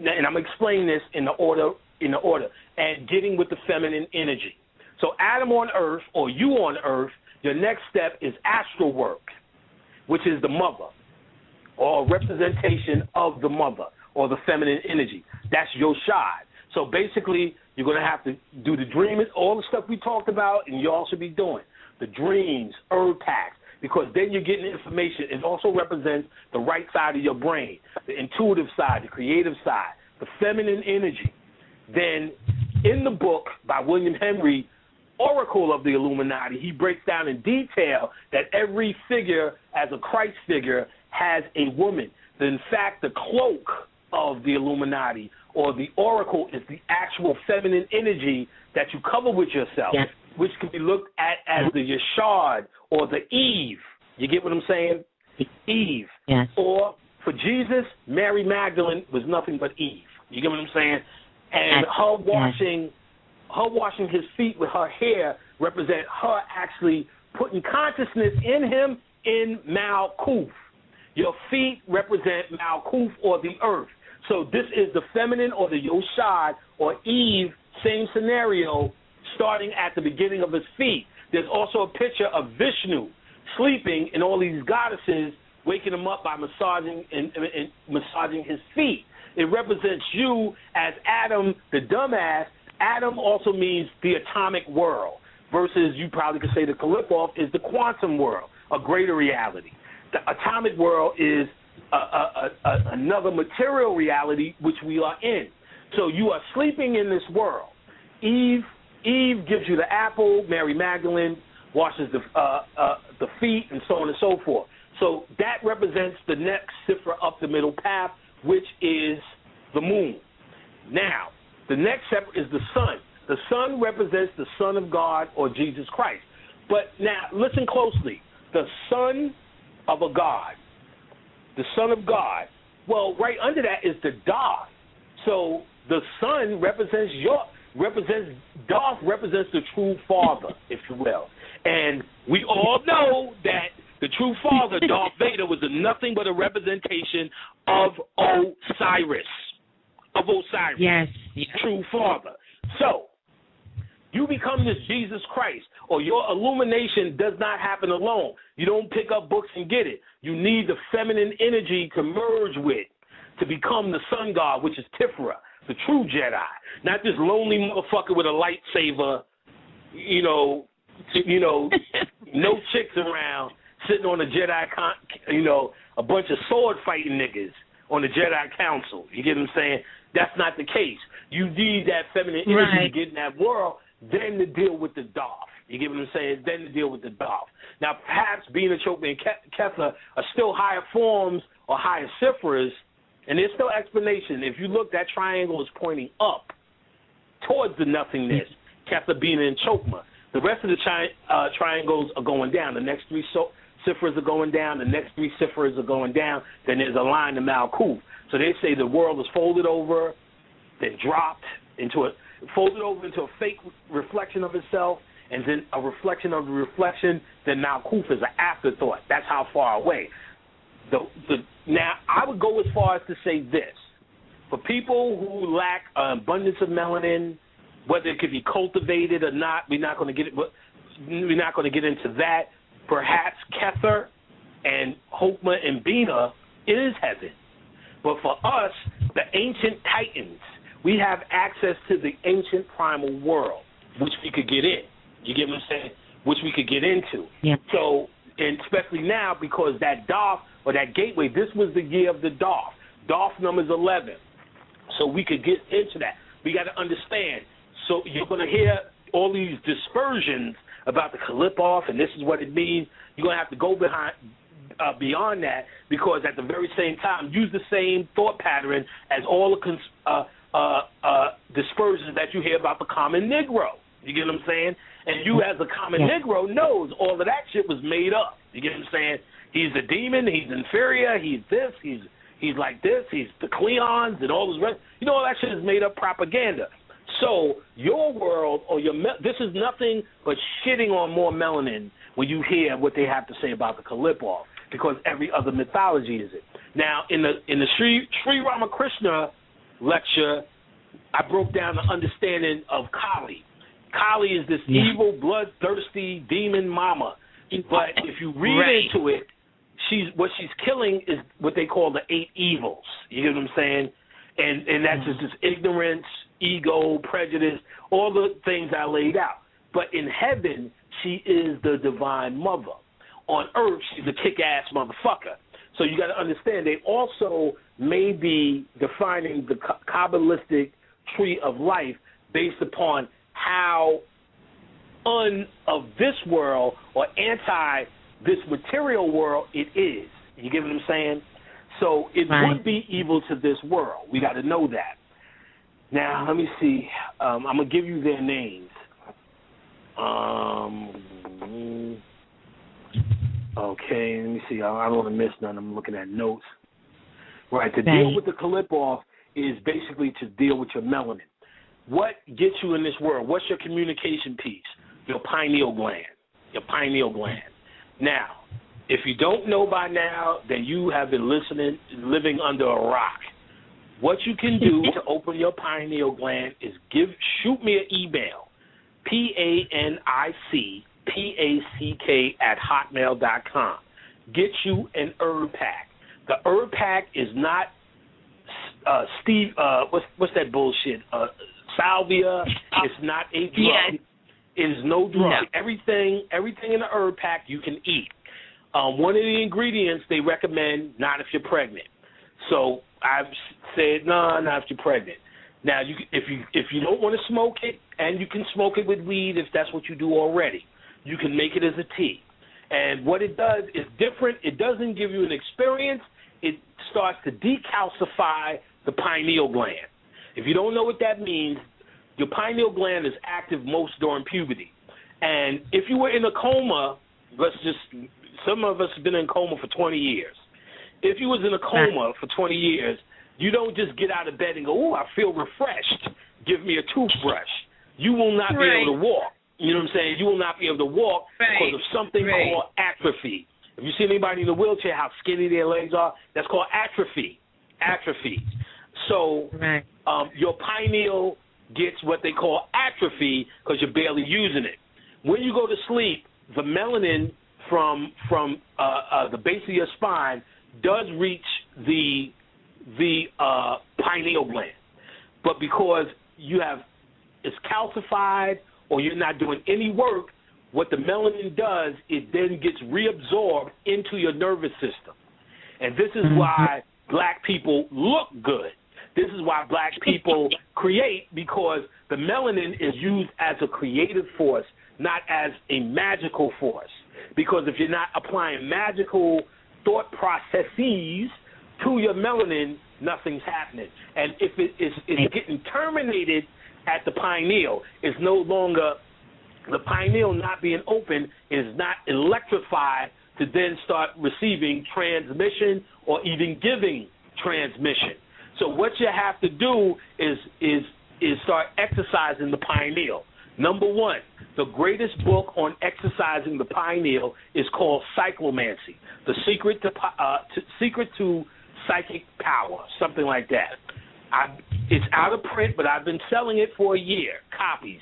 and I'm explaining this in the order, and getting with the feminine energy. So Adam on earth, or you on earth, your next step is astral work, which is the mother, or representation of the mother, or the feminine energy. That's your shad. So basically, you're going to have to do the dreaming, all the stuff we talked about, and you all should be doing the dreams, herb packs, because then you're getting information. It also represents the right side of your brain, the intuitive side, the creative side, the feminine energy. Then in the book by William Henry, Oracle of the Illuminati, he breaks down in detail that every figure as a Christ figure has a woman. That in fact, the cloak of the Illuminati or the Oracle is the actual feminine energy that you cover with yourself, yes, which can be looked at as the Yeshad or the Eve. You get what I'm saying? Eve. Yes. Or for Jesus, Mary Magdalene was nothing but Eve. You get what I'm saying? And her washing his feet with her hair represent her actually putting consciousness in him in Malkuth. Your feet represent Malkuth or the earth. So this is the feminine or the Yoshad or Eve, same scenario, starting at the beginning of his feet. There's also a picture of Vishnu sleeping and all these goddesses waking him up by massaging and massaging his feet. It represents you as Adam, the dumbass. Adam also means the atomic world, versus you probably could say the Kalipov is the quantum world, a greater reality. The atomic world is another material reality which we are in. So you are sleeping in this world. Eve gives you the apple. Mary Magdalene washes the feet, and so on and so forth. So that represents the next cipher up the middle path, which is the moon. Now, the next step is the sun. The sun represents the Son of God or Jesus Christ. But now, listen closely. The son of a god. The Son of God. Well, right under that is the Darth. So the sun represents Darth represents the true father, if you will. And we all know that the true father, Darth Vader, was nothing but a representation of Osiris. Yes. True father. So you become this Jesus Christ, or your illumination does not happen alone. You don't pick up books and get it. You need the feminine energy to merge with, to become the sun god, which is Tifra, the true Jedi. Not this lonely motherfucker with a lightsaber, no chicks around, sitting on a Jedi, a bunch of sword fighting niggas on the Jedi Council. You get what I'm saying? That's not the case. You need that feminine energy to get in that world, then to deal with the Darth. You get what I'm saying? Then to deal with the Darth. Now, perhaps being a Chokma and Ketha are still higher forms or higher ciphers, and there's still explanation. If you look, that triangle is pointing up towards the nothingness, Ketha being in Chokma. The rest of the triangles are going down. The next three ciphers are going down. The next three ciphers are going down. Then there's a line to Malkuth. So they say the world is folded over, then dropped folded over into a fake reflection of itself, and then a reflection of the reflection. Then Malkuth is an afterthought. That's how far away. Now, I would go as far as to say this. For people who lack an abundance of melanin, whether it could be cultivated or not, we're not going to get into that. Perhaps Kether and Hokmah and Bina is heaven. But for us, the ancient titans, we have access to the ancient primal world, which we could get in. You get what I'm saying? Which we could get into. Yeah. So, and especially now, because that Darth or that gateway, this was the year of the Darth. Darth number's 11. So we could get into that. We got to understand. So you're going to hear all these dispersions about the Kalipov, and this is what it means. You're going to have to go beyond that, because at the very same time, use the same thought pattern as all the dispersions that you hear about the common Negro. You get what I'm saying? And you as a common Negro knows all of that shit was made up. You get what I'm saying? He's a demon. He's inferior. He's this. He's like this. He's the Cleons and all this rest. All that shit is made up propaganda. So your world or this is nothing but shitting on more melanin when you hear what they have to say about the Kalipov, because every other mythology is it. Now in the Sri Ramakrishna lecture, I broke down the understanding of Kali. Kali is this evil, bloodthirsty demon mama. But if you read into it, what she's killing is what they call the 8 evils. You get what I'm saying? And that's just ignorance, ego, prejudice, all the things I laid out. But in heaven, she is the divine mother. On earth, she's a kick-ass motherfucker. So you got to understand, they also may be defining the Kabbalistic tree of life based upon how of this world or anti this material world it is. You get what I'm saying? So it would be evil to this world. We got to know that. Now, let me see. I'm going to give you their names. Okay, let me see. I don't want to miss none. I'm looking at notes. Right, to deal with the Kalipov is basically to deal with your melanin. What gets you in this world? What's your communication piece? Your pineal gland. Your pineal gland. Now, if you don't know by now, then you have been living under a rock. What you can do to open your pineal gland is shoot me an email, PANICPACK@hotmail.com. Get you an herb pack. The herb pack is not what's that bullshit? Salvia. It's not a drug. Yes. It is no drug. No. Everything in the herb pack you can eat. One of the ingredients they recommend, not if you're pregnant. So I've said not if you're pregnant. Now, if you don't want to smoke it, and you can smoke it with weed if that's what you do already, you can make it as a tea. And what it does is different. It doesn't give you an experience. It starts to decalcify the pineal gland. If you don't know what that means, your pineal gland is active most during puberty. And if you were in a coma, some of us have been in coma for 20 years. If you was in a coma for 20 years, you don't just get out of bed and go, oh, I feel refreshed. Give me a toothbrush. You will not be able to walk. You know what I'm saying? You will not be able to walk because of something called atrophy. If you see anybody in a wheelchair, how skinny their legs are, that's called atrophy. Atrophy. So your pineal gets what they call atrophy because you're barely using it. When you go to sleep, the melanin from the base of your spine does reach the pineal gland. But because it's calcified or you're not doing any work, what the melanin does, it then gets reabsorbed into your nervous system. And this is why black people look good. This is why black people create, because the melanin is used as a creative force, not as a magical force. Because if you're not applying magical thought processes to your melanin, nothing's happening. And if it's getting terminated at the pineal, it's no longer, the pineal not being open is not electrified to then start receiving transmission or even giving transmission. So what you have to do is start exercising the pineal. Number one, the greatest book on exercising the pineal is called Cyclomancy, The Secret to Psychic Power, something like that. It's out of print, but I've been selling it for a year, copies.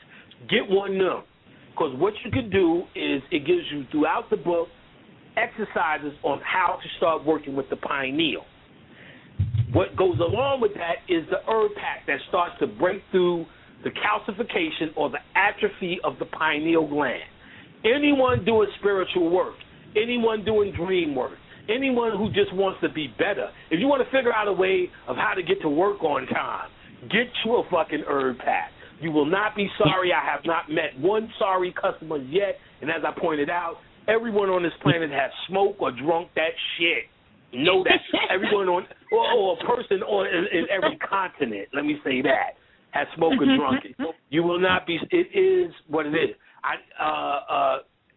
Get one now, because what you can do is it gives you, throughout the book, exercises on how to start working with the pineal. What goes along with that is the herb pack that starts to break through the calcification or the atrophy of the pineal gland. Anyone doing spiritual work, anyone doing dream work, anyone who just wants to be better, if you want to figure out a way of how to get to work on time, get you a fucking herb pack. You will not be sorry. I have not met one sorry customer yet, and as I pointed out, everyone on this planet has smoked or drunk that shit. Know that. Everyone on, or a person in every continent, let me say that, has smoked or drunk it. You will not be, it is what it is.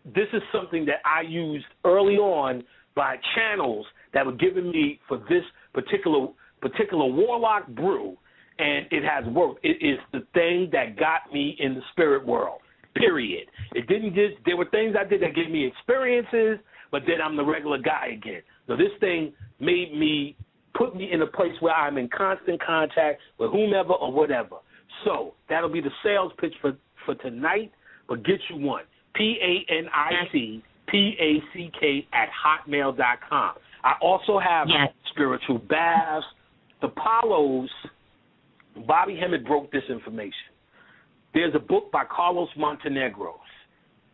This is something that I used early on by channels that were given me for this particular warlock brew, and it has worked. It is the thing that got me in the spirit world, period. It didn't just, there were things I did that gave me experiences, but then I'm the regular guy again. So this thing made me put me in a place where I'm in constant contact with whomever or whatever. So that'll be the sales pitch for tonight, but get you one. PANICPACK@hotmail.com. I also have spiritual baths. The Palos, Bobby Hemmett broke this information. There's a book by Carlos Montenegro,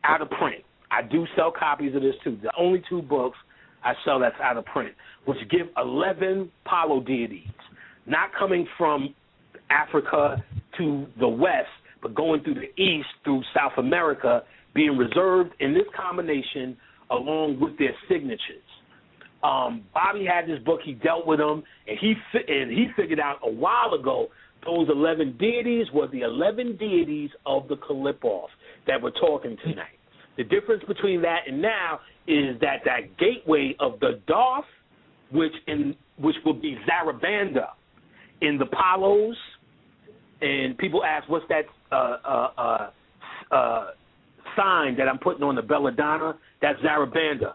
out of print. I do sell copies of this too. The only 2 books I sell that's out of print, which give 11 Palo deities, not coming from Africa to the west, but going through the east, through South America, being reserved in this combination along with their signatures. Bobby had this book. He dealt with them, and he figured out a while ago those 11 deities were the 11 deities of the Kalipos that we're talking tonight. The difference between that and now is that gateway of the Darth, which will be Zarabanda in the Palos, and people ask, what's that sign that I'm putting on the belladonna? That's Zarabanda.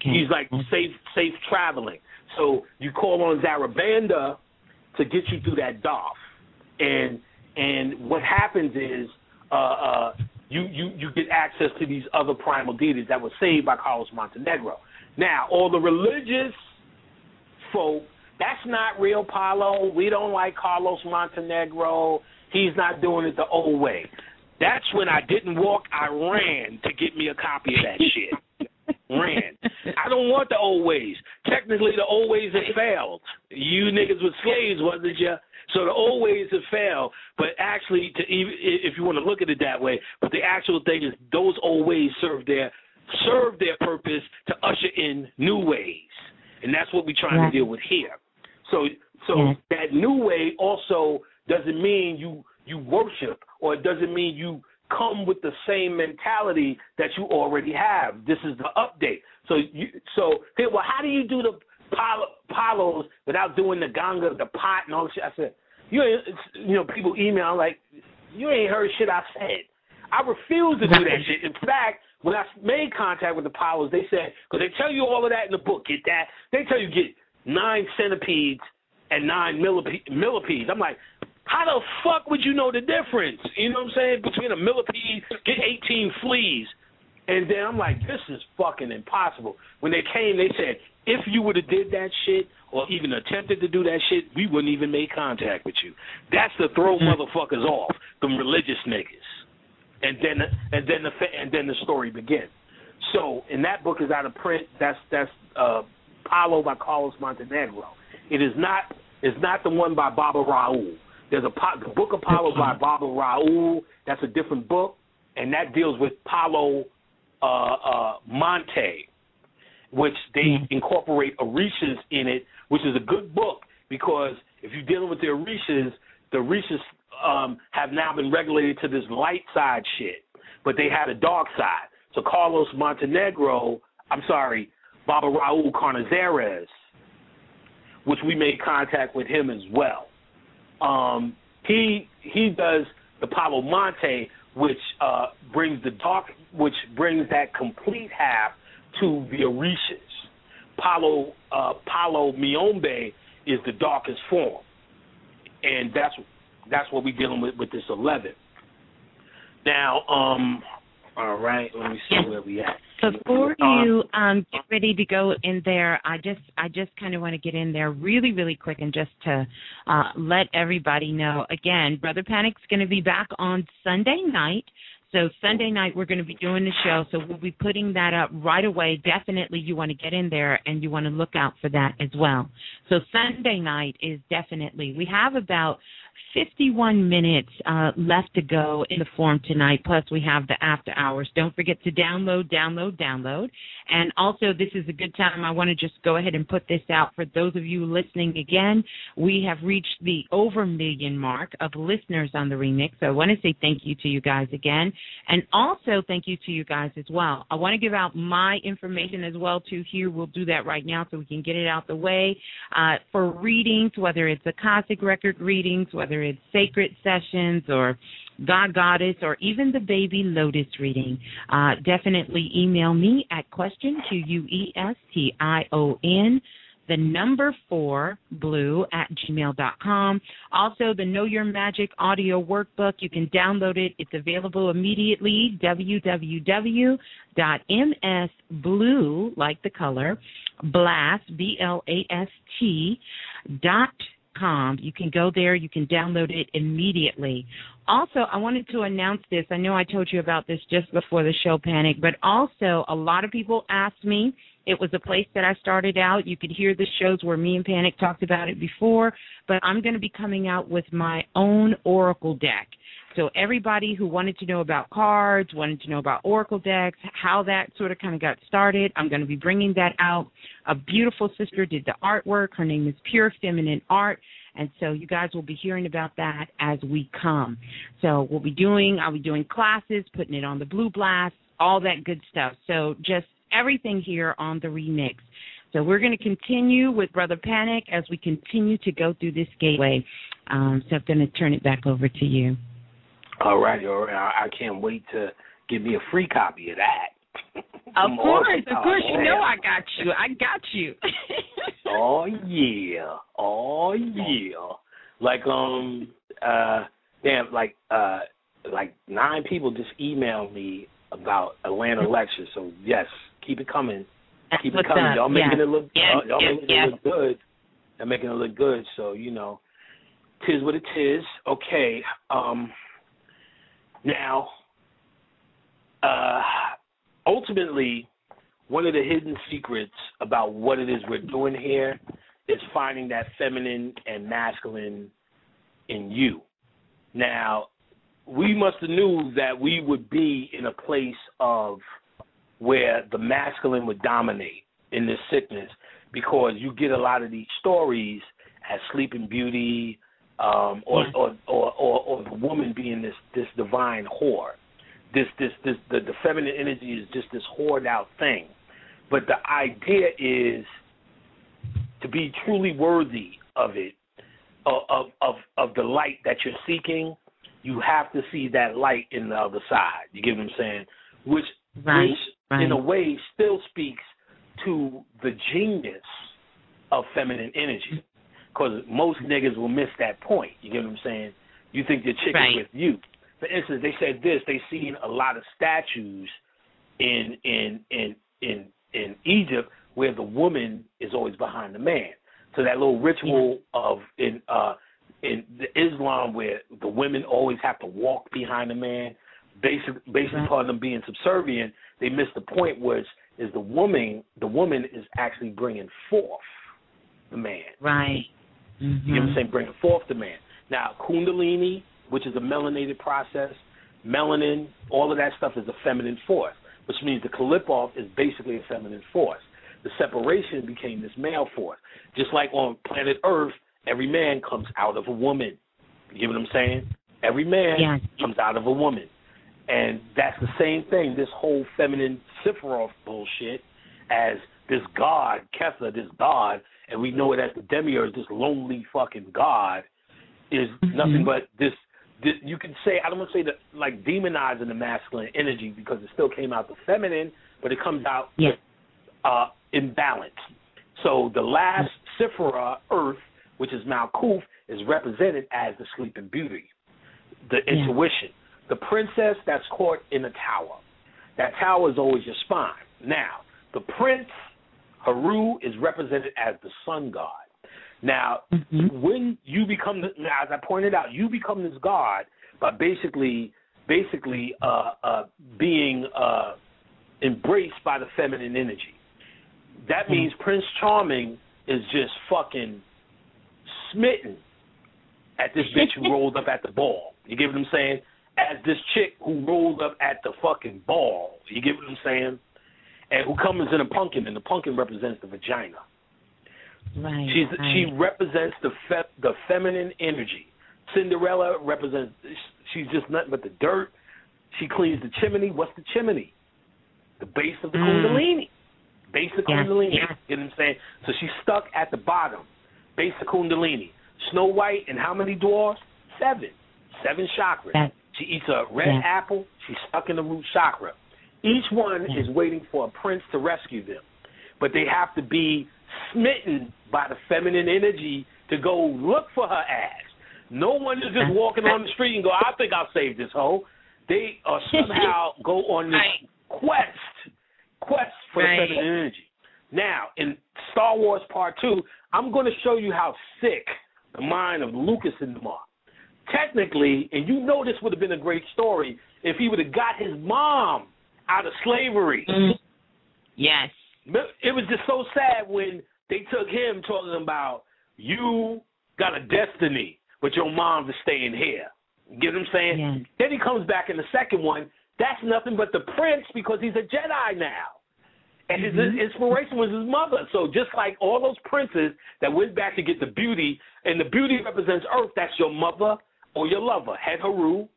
He's like safe traveling. So you call on Zarabanda to get you through that Darth, and what happens is you get access to these other primal deities that were saved by Carlos Montenegro. Now, all the religious folk, that's not real Palo. We don't like Carlos Montenegro. He's not doing it the old way. That's when I didn't walk. I ran to get me a copy of that shit. Ran. I don't want the old ways. Technically, the old ways have failed. You niggas were slaves, wasn't you? So the old ways have failed. But actually, if you want to look at it that way, but the actual thing is those old ways serve their purpose to usher in new ways, and that's what we're trying to deal with here. So that new way also doesn't mean you worship, or it doesn't mean you come with the same mentality that you already have. This is the update. So how do you do the Palos without doing the ganga, the pot, and all this shit? I said, people email like, you ain't heard shit I said. I refuse to do that shit. In fact, when I made contact with the Palos, they said, because they tell you all of that in the book, get that. They tell you get 9 centipedes and 9 millipedes. I'm like, how the fuck would you know the difference? You know what I'm saying? Between a millipede, get 18 fleas. And then I'm like, this is fucking impossible. When they came, they said, if you would have did that shit or even attempted to do that shit, we wouldn't even make contact with you. That's to throw motherfuckers off, them religious niggas. And then the story begins. So, and that book is out of print. That's Palo by Carlos Montenegro. It is not the one by Baba Raul. There's the Book of Palo by Baba Raul. That's a different book, and that deals with Palo Monte, which they incorporate Orishas in it, which is a good book because if you're dealing with the Orishas have now been regulated to this light side shit, but they had a dark side. So Baba Raul Carnizares, which we made contact with him as well. He does the Palo Monte, which brings the dark, which brings that complete half to the Orishas. Palo Miombe is the darkest form, and that's what we're dealing with this 11. Now, all right, let me see where we at. Before you get ready to go in there, I just kind of want to get in there really, really quick and just to let everybody know, again, Brother Panic's going to be back on Sunday night. So Sunday night we're going to be doing the show, so we'll be putting that up right away. Definitely you want to get in there and you want to look out for that as well. So Sunday night is definitely, we have about 51 minutes left to go in the forum tonight, plus we have the after hours. Don't forget to download. And also, this is a good time. I want to just go ahead and put this out for those of you listening again. We have reached the over million mark of listeners on the remix. So I want to say thank you to you guys again. And also thank you to you guys as well. I want to give out my information as well, too, here. We'll do that right now so we can get it out the way. For readings, whether it's Akashic record readings, whether it's sacred sessions or God Goddess, or even the Baby Lotus reading, definitely email me at question, QUESTION, the number 4 blue@gmail.com. Also, the Know Your Magic audio workbook. You can download it. It's available immediately. www.msblue, like the color, blast, BLAST.com. You can go there. You can download it immediately. Also, I wanted to announce this. I know I told you about this just before the show, Panic, but also a lot of people asked me. It was a place that I started out. You could hear the shows where me and Panic talked about it before, but I'm going to be coming out with my own Oracle deck. So everybody who wanted to know about cards, wanted to know about Oracle decks, how that sort of kind of got started, I'm going to be bringing that out. A beautiful sister did the artwork. Her name is Pure Feminine Art. And so you guys will be hearing about that as we come. So I'll be doing classes, putting it on the Blue Blast, all that good stuff. So just everything here on the remix. So we're going to continue with Brother Panic as we continue to go through this gateway. So I'm going to turn it back over to you. All right. I can't wait to give me a free copy of that. Of course. You know I got you. Oh yeah. Like like 9 people just emailed me about Atlanta lecture. So yes, keep it coming. Keep it coming. Y'all making it look y'all making it look good. They're making it look good. So, tis what it is. Okay. Now, ultimately, one of the hidden secrets about what it is we're doing here is finding that feminine and masculine in you. Now, we must have knew that we would be in a place of where the masculine would dominate in this sickness, because you get a lot of these stories as Sleeping Beauty, or the woman being this divine whore. The feminine energy is just this whored out thing. But the idea is to be truly worthy of it, of the light that you're seeking. You have to see that light in the other side. You get what I'm saying? Which in a way still speaks to the genius of feminine energy. Because most niggas will miss that point. You get what I'm saying? You think your chick is with you. For instance, they said this. They seen a lot of statues in Egypt where the woman is always behind the man. So that little ritual of in the Islam where the women always have to walk behind the man, based upon them being subservient, they missed the point, which is the woman is actually bringing forth the man. Right. Mm-hmm. You know what I'm saying? Bringing forth the man. Now, Kundalini, which is a melanated process, melanin, all of that stuff is a feminine force, which means the Kalipov is basically a feminine force. The separation became this male force. Just like on planet Earth, every man comes out of a woman. You get what I'm saying? Every man comes out of a woman. And that's the same thing, this whole feminine Sephiroth bullshit, as this god, Ketha, this god, and we know it as the demiurge, this lonely fucking god, is nothing but this, you can say, I don't want to say that like demonizing the masculine energy, because it still came out the feminine, but it comes out imbalanced. So the last Sephira, Earth, which is Malkuth, is represented as the Sleeping Beauty, the intuition. The princess that's caught in a tower. That tower is always your spine. Now, the prince, Haru, is represented as the sun god. Now, when you become, as I pointed out, you become this god by basically being embraced by the feminine energy. That means Prince Charming is just fucking smitten at this bitch who rolled up at the ball. You get what I'm saying? As this chick who rolled up at the fucking ball. You get what I'm saying? And who comes in a pumpkin, and the pumpkin represents the vagina. Right. She represents the feminine energy. Cinderella represents, she's just nothing but the dirt. She cleans the chimney. What's the chimney? The base of the Kundalini. Base of Kundalini. You know what I'm saying? So she's stuck at the bottom. Base of Kundalini. Snow White and how many dwarfs? 7 chakras. She eats a red apple. She's stuck in the root chakra. Each one is waiting for a prince to rescue them. But they have to be smitten by the feminine energy to go look for her ass. No one is just walking on the street and go, I think I'll save this hoe. They somehow go on this quest for the feminine energy. Now, in Star Wars Part 2, I'm going to show you how sick the mind of Lucas and them are. Technically, and you know this would have been a great story if he would have got his mom out of slavery. Yes. It was just so sad when they took him talking about, you got a destiny, but your mom's is staying here. You get what I'm saying? Yeah. Then he comes back in the second one. That's nothing but the prince because he's a Jedi now. And his inspiration was his mother. So just like all those princes that went back to get the beauty, and the beauty represents Earth, that's your mother or your lover. Het Haru,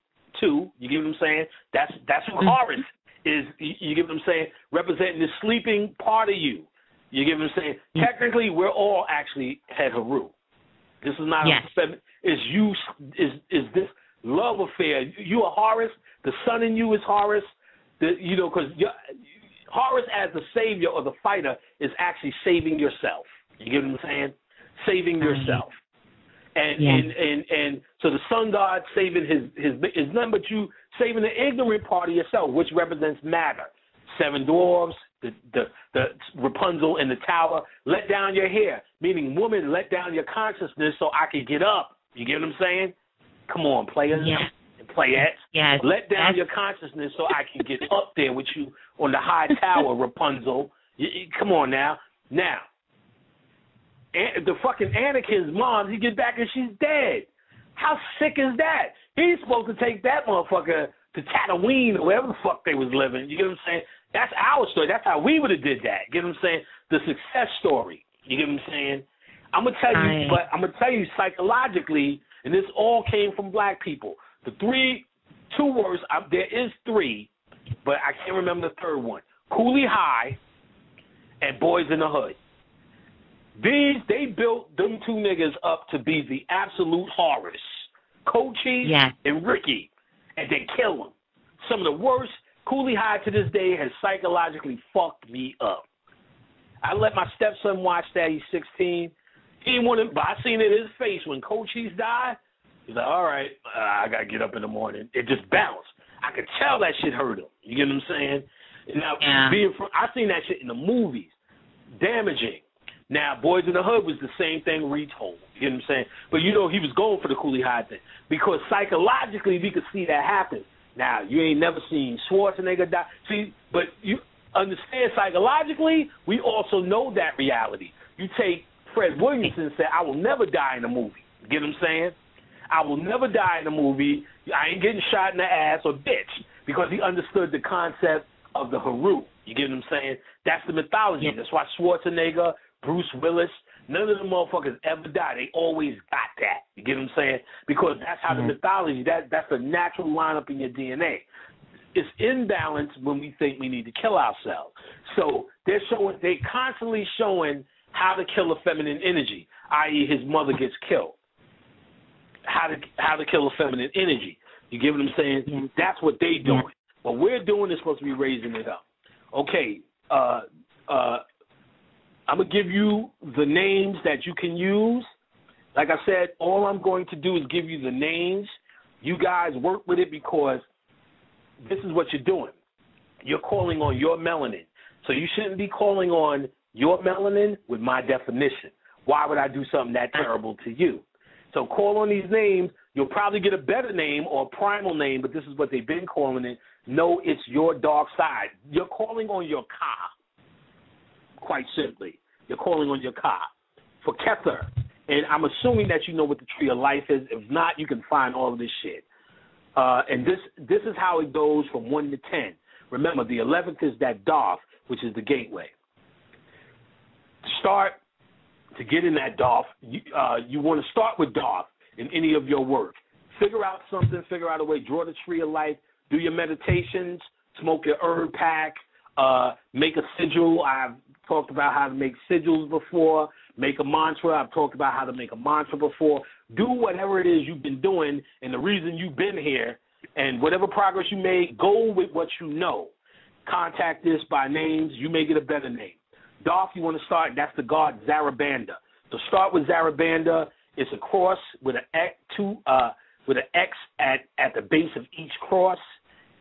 too. You get what I'm saying? That's who Horus is. You get what I'm saying? Representing the sleeping part of you. You get what I'm saying? Technically, we're all actually Het Haru. This is not is this love affair. You are Horus. The sun in you is Horus. Because Horus as the savior or the fighter is actually saving yourself. You get what I'm saying? Saving yourself. And so the sun god saving his nothing but you saving the ignorant part of yourself, which represents matter. 7 dwarves, the Rapunzel in the tower, let down your hair, meaning woman, let down your consciousness so I can get up. You get what I'm saying? Come on, players and playettes. Yes. Let down your consciousness so I can get up there with you on the high tower, Rapunzel. Come on now. Now, the fucking Anakin's mom, he gets back and she's dead. How sick is that? He's supposed to take that motherfucker to Tatooine or wherever the fuck they was living. You get what I'm saying? That's our story. That's how we would have did that. You get what I'm saying? The success story. You get what I'm saying? I'm gonna tell you psychologically, and this all came from black people. The 2 words, there is 3, but I can't remember the third one. Coolie High and Boys in the Hood. They built them 2 niggas up to be the absolute Horus. Cochise and Ricky, and they kill them. Some of the worst. Coolie High to this day has psychologically fucked me up. I let my stepson watch that. He's 16. He didn't want to, but I seen it in his face when Cochise died. He's like, all right, I got to get up in the morning. It just bounced. I could tell that shit hurt him. You get what I'm saying? Now, I seen that shit in the movies. Damaging. Now, Boys in the Hood was the same thing retold. You know what I'm saying? But, he was going for the Coolie High thing. Because psychologically, we could see that happen. Now, you ain't never seen Schwarzenegger die. See, but you understand psychologically, we also know that reality. You take Fred Williamson and say, I will never die in a movie. You get what I'm saying? I will never die in a movie. I ain't getting shot in the ass or bitch, because he understood the concept of the Haru. You get what I'm saying? That's the mythology. That's why Schwarzenegger, Bruce Willis, none of them motherfuckers ever die. They always got that. You get what I'm saying? Because that's how the mythology, that's a natural lineup in your DNA. It's imbalanced when we think we need to kill ourselves. So they're constantly showing how to kill a feminine energy, i.e. his mother gets killed. How to kill a feminine energy. You get what I'm saying? Yeah. That's what they doing. What we're doing is supposed to be raising it up. Okay, I'm going to give you the names that you can use. Like I said, all I'm going to do is give you the names. You guys work with it because this is what you're doing. You're calling on your melanin. So you shouldn't be calling on your melanin with my definition. Why would I do something that terrible to you? So call on these names. You'll probably get a better name or a primal name, but this is what they've been calling it. No, it's your dark side. You're calling on your Ka, quite simply. You're calling on your Ka for Kether. And I'm assuming that you know what the tree of life is. If not, you can find all of this shit. And this is how it goes from 1 to 10. Remember, the 11th is that Darth, which is the gateway. To get in that Darth, you want to start with Darth in any of your work. Figure out something, figure out a way, draw the tree of life, do your meditations, smoke your herb pack, make a sigil. I've talked about how to make sigils before. Make a mantra. I've talked about how to make a mantra before. Do whatever it is you've been doing and the reason you've been here, and whatever progress you made, go with what you know. Contact this by names. You may get a better name. Darth, you want to start, that's the god Zarabanda. So start with Zarabanda. It's a cross with an X at the base of each cross,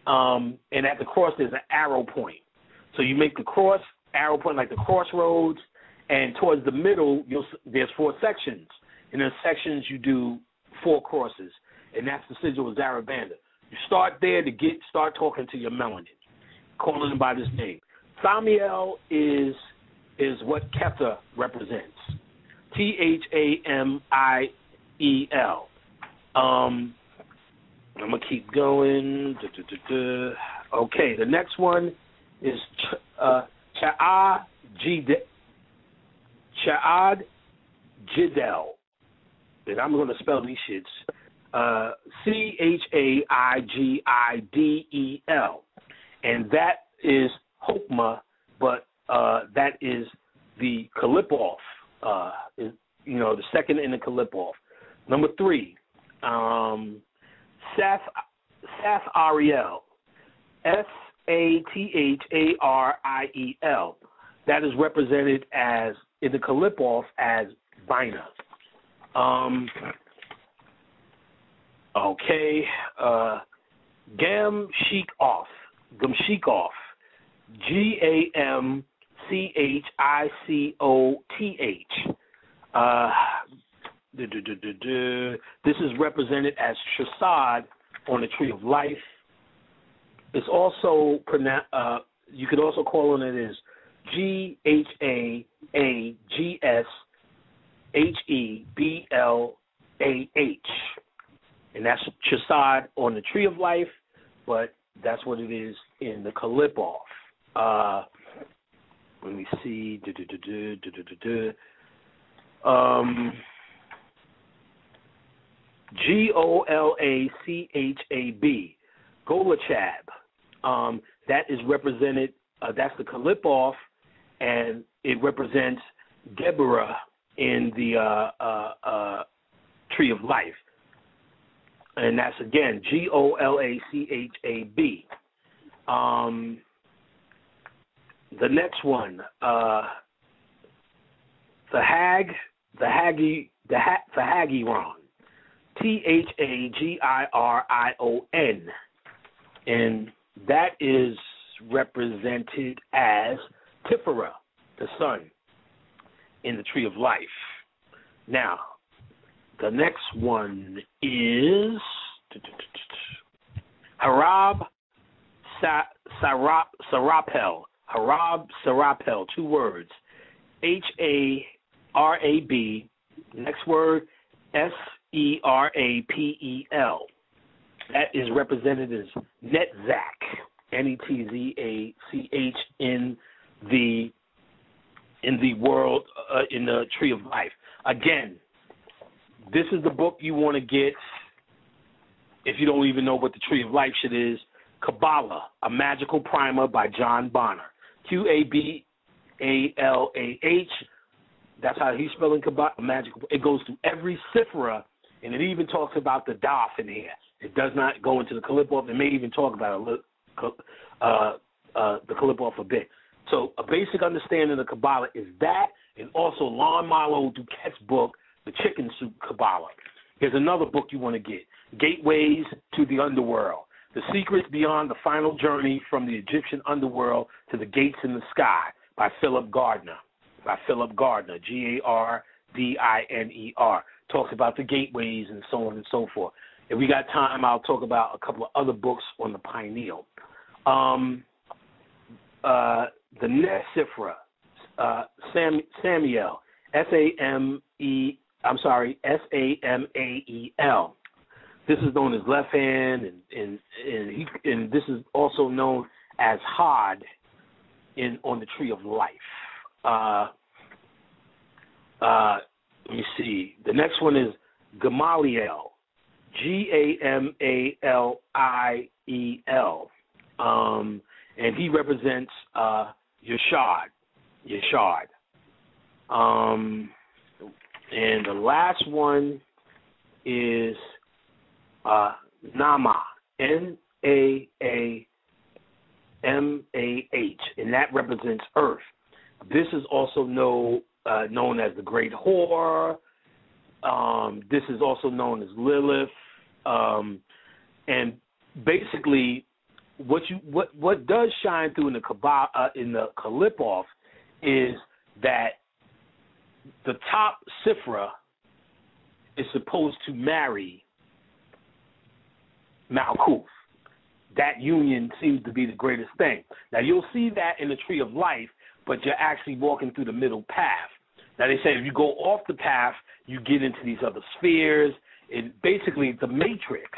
and at the cross there's an arrow point. So you make the cross, arrow point like the crossroads, and towards the middle there's 4 sections. In those sections you do 4 crosses, and that's the sigil of Zarabanda. You start there to start talking to your melanin, calling him by this name. Samiel is what Ketha represents. Thamiel. I'm gonna keep going. Okay, the next one is Cha'ad Jidel, and I'm gonna spell these shits. Chaigidel, and that is Hokmah, but that is the Kalipoff. The second in the Kalipoff. Number 3, Saf Ariel, Sathariel. That is represented as in the Kalipoff as Vina. Okay, Gamshikoff, Gamchicoth. This is represented as Shasad on the Tree of Life. It's also you could also call on it as Ghaagsheblah, and that's Shasad on the Tree of Life, but that's what it is in the Kalipoff. Let me see. Golachab, Golachab. That is represented. That's the Kalipoff, and it represents Deborah in the Tree of Life, and that's again Golachab. The next one, Thagiron, Thagirion, and that is represented as Tifera, the sun, in the Tree of Life. Now, the next one is Harab Sarapel. Harab Sarapel, 2 words. Harab, next word, Serapel. That is represented as Netzach, Netzach, in the world, in the Tree of Life. Again, this is the book you want to get if you don't even know what the Tree of Life shit is. Kabbalah, A Magical Primer by John Bonner. Qabalah. That's how he's spelling Kabbalah. Magical. It goes through every Sifra, and it even talks about the Daf in here. It does not go into the Kalipoff. It may even talk about the Kalipoff a bit. So a basic understanding of Kabbalah is that, and also Lon Marlowe Duquette's book, The Chicken Soup Kabbalah. Here's another book you want to get, Gateways to the Underworld. The Secrets Beyond the Final Journey from the Egyptian Underworld to the Gates in the Sky by Philip Gardner. Gardiner. Talks about the gateways and so on and so forth. If we got time, I'll talk about a couple of other books on the pineal. The next Sifra, Samiel, Samael. This is known as left hand, and this is also known as Hod on the Tree of Life. Let me see. The next one is Gamaliel, Gamaliel, and he represents Yeshad. And the last one is Nama, Naamah, and that represents Earth. This is also known as the Great Whore. This is also known as Lilith. And basically, what does shine through in the Kabbalah, in the Qalipoth, is that the top Sifra is supposed to marry Malkuth. That union seems to be the greatest thing. Now, you'll see that in the Tree of Life, but you're actually walking through the middle path. Now, they say if you go off the path, you get into these other spheres. And basically, the matrix,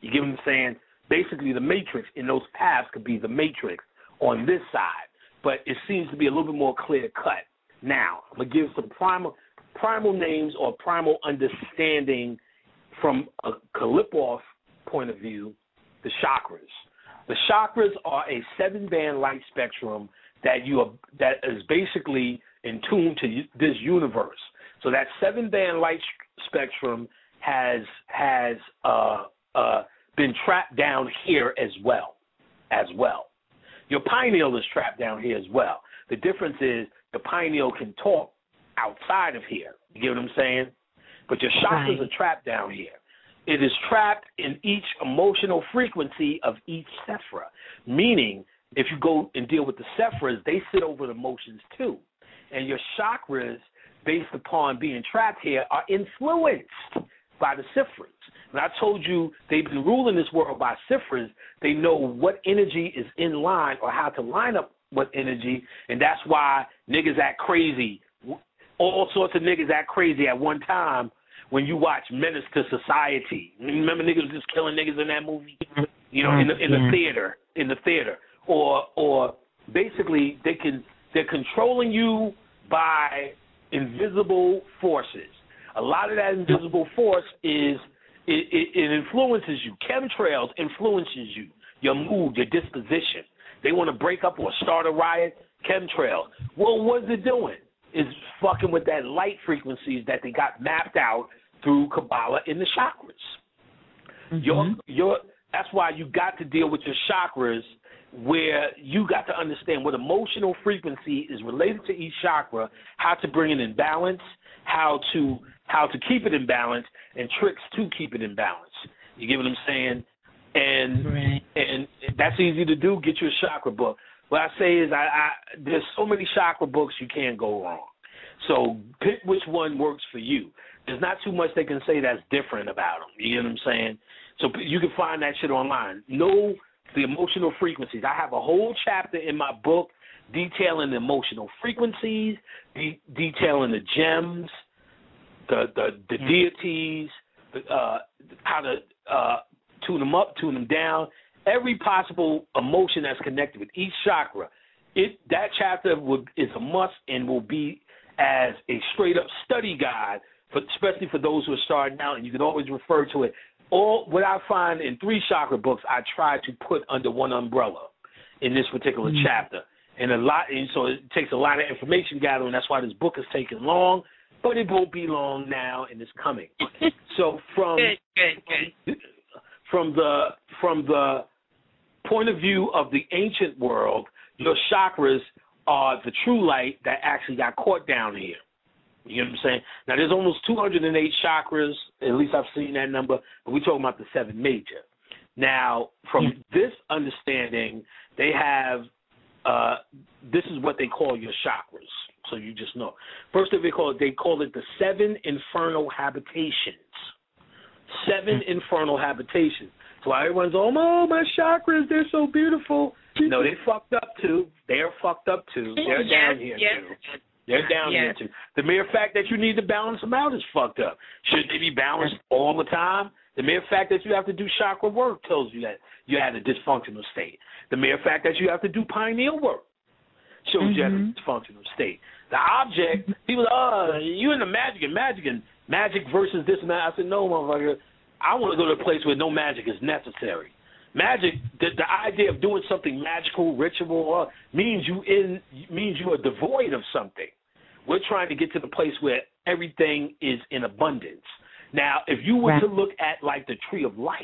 you get what I'm saying? Basically, the matrix in those paths could be the matrix on this side. But it seems to be a little bit more clear-cut. Now, I'm going to give some primal names or primal understanding from a Qalipoth point of view, the chakras. The chakras are a 7-band light spectrum that is basically in tune to this universe. So that 7-band light spectrum has been trapped down here as well. Your pineal is trapped down here as well. The difference is the pineal can talk outside of here. You get what I'm saying? But your chakras are trapped down here. It is trapped in each emotional frequency of each Sephra, meaning if you go and deal with the Sephras, they sit over the emotions too. And your chakras, based upon being trapped here, are influenced by the Sifras. And I told you they've been ruling this world by Sifras. They know what energy is in line or how to line up what energy, and that's why niggas act crazy. All sorts of niggas act crazy at one time when you watch Menace to Society. Remember niggas was just killing niggas in that movie? You know, in the theater. Or basically they're controlling you by invisible forces. A lot of that invisible force it influences you. Chemtrails influences you, your mood, your disposition. They want to break up or start a riot. Chemtrails. Well, what's it doing? It's fucking with that light frequencies that they got mapped out through Kabbalah in the chakras. Mm-hmm. That's why you got to deal with your chakras, where you got to understand what emotional frequency is related to each chakra, how to bring it in balance, how to keep it in balance, and tricks to keep it in balance. You get what I'm saying? And that's easy to do. Get you a chakra book. What I say is there's so many chakra books you can't go wrong. So pick which one works for you. There's not too much they can say that's different about them. You get what I'm saying? So you can find that shit online. Know the emotional frequencies. I have a whole chapter in my book detailing the emotional frequencies, detailing the gems, the deities, how to tune them up, tune them down, every possible emotion that's connected with each chakra. That chapter is a must and will be as a straight-up study guide, especially for those who are starting out, and you can always refer to it. What I find in 3 chakra books, I try to put under one umbrella in this particular chapter. And so it takes a lot of information gathering. That's why this book is taking long, but it won't be long now, and it's coming. So from the point of view of the ancient world, your chakras are the true light that actually got caught down here. You know what I'm saying? Now, there's almost 208 chakras. At least I've seen that number, but we're talking about the 7 major. Now, from this understanding, they have this is what they call your chakras, so you just know. First, they call it the 7 infernal habitations. 7 infernal habitations. So everyone's, oh, my chakras, they're so beautiful. No, they fucked up too. They're fucked up too. They're down here too. They're down here too. The mere fact that you need to balance them out is fucked up. Should they be balanced all the time? The mere fact that you have to do chakra work tells you that you had a dysfunctional state. The mere fact that you have to do pineal work shows you have a dysfunctional state. The object, people are, you into magic and magic versus this and that. I said, no, motherfucker. I want to go to a place where no magic is necessary. Magic, the idea of doing something magical, ritual, means you are devoid of something. We're trying to get to the place where everything is in abundance. Now, if you were to look at like the tree of life,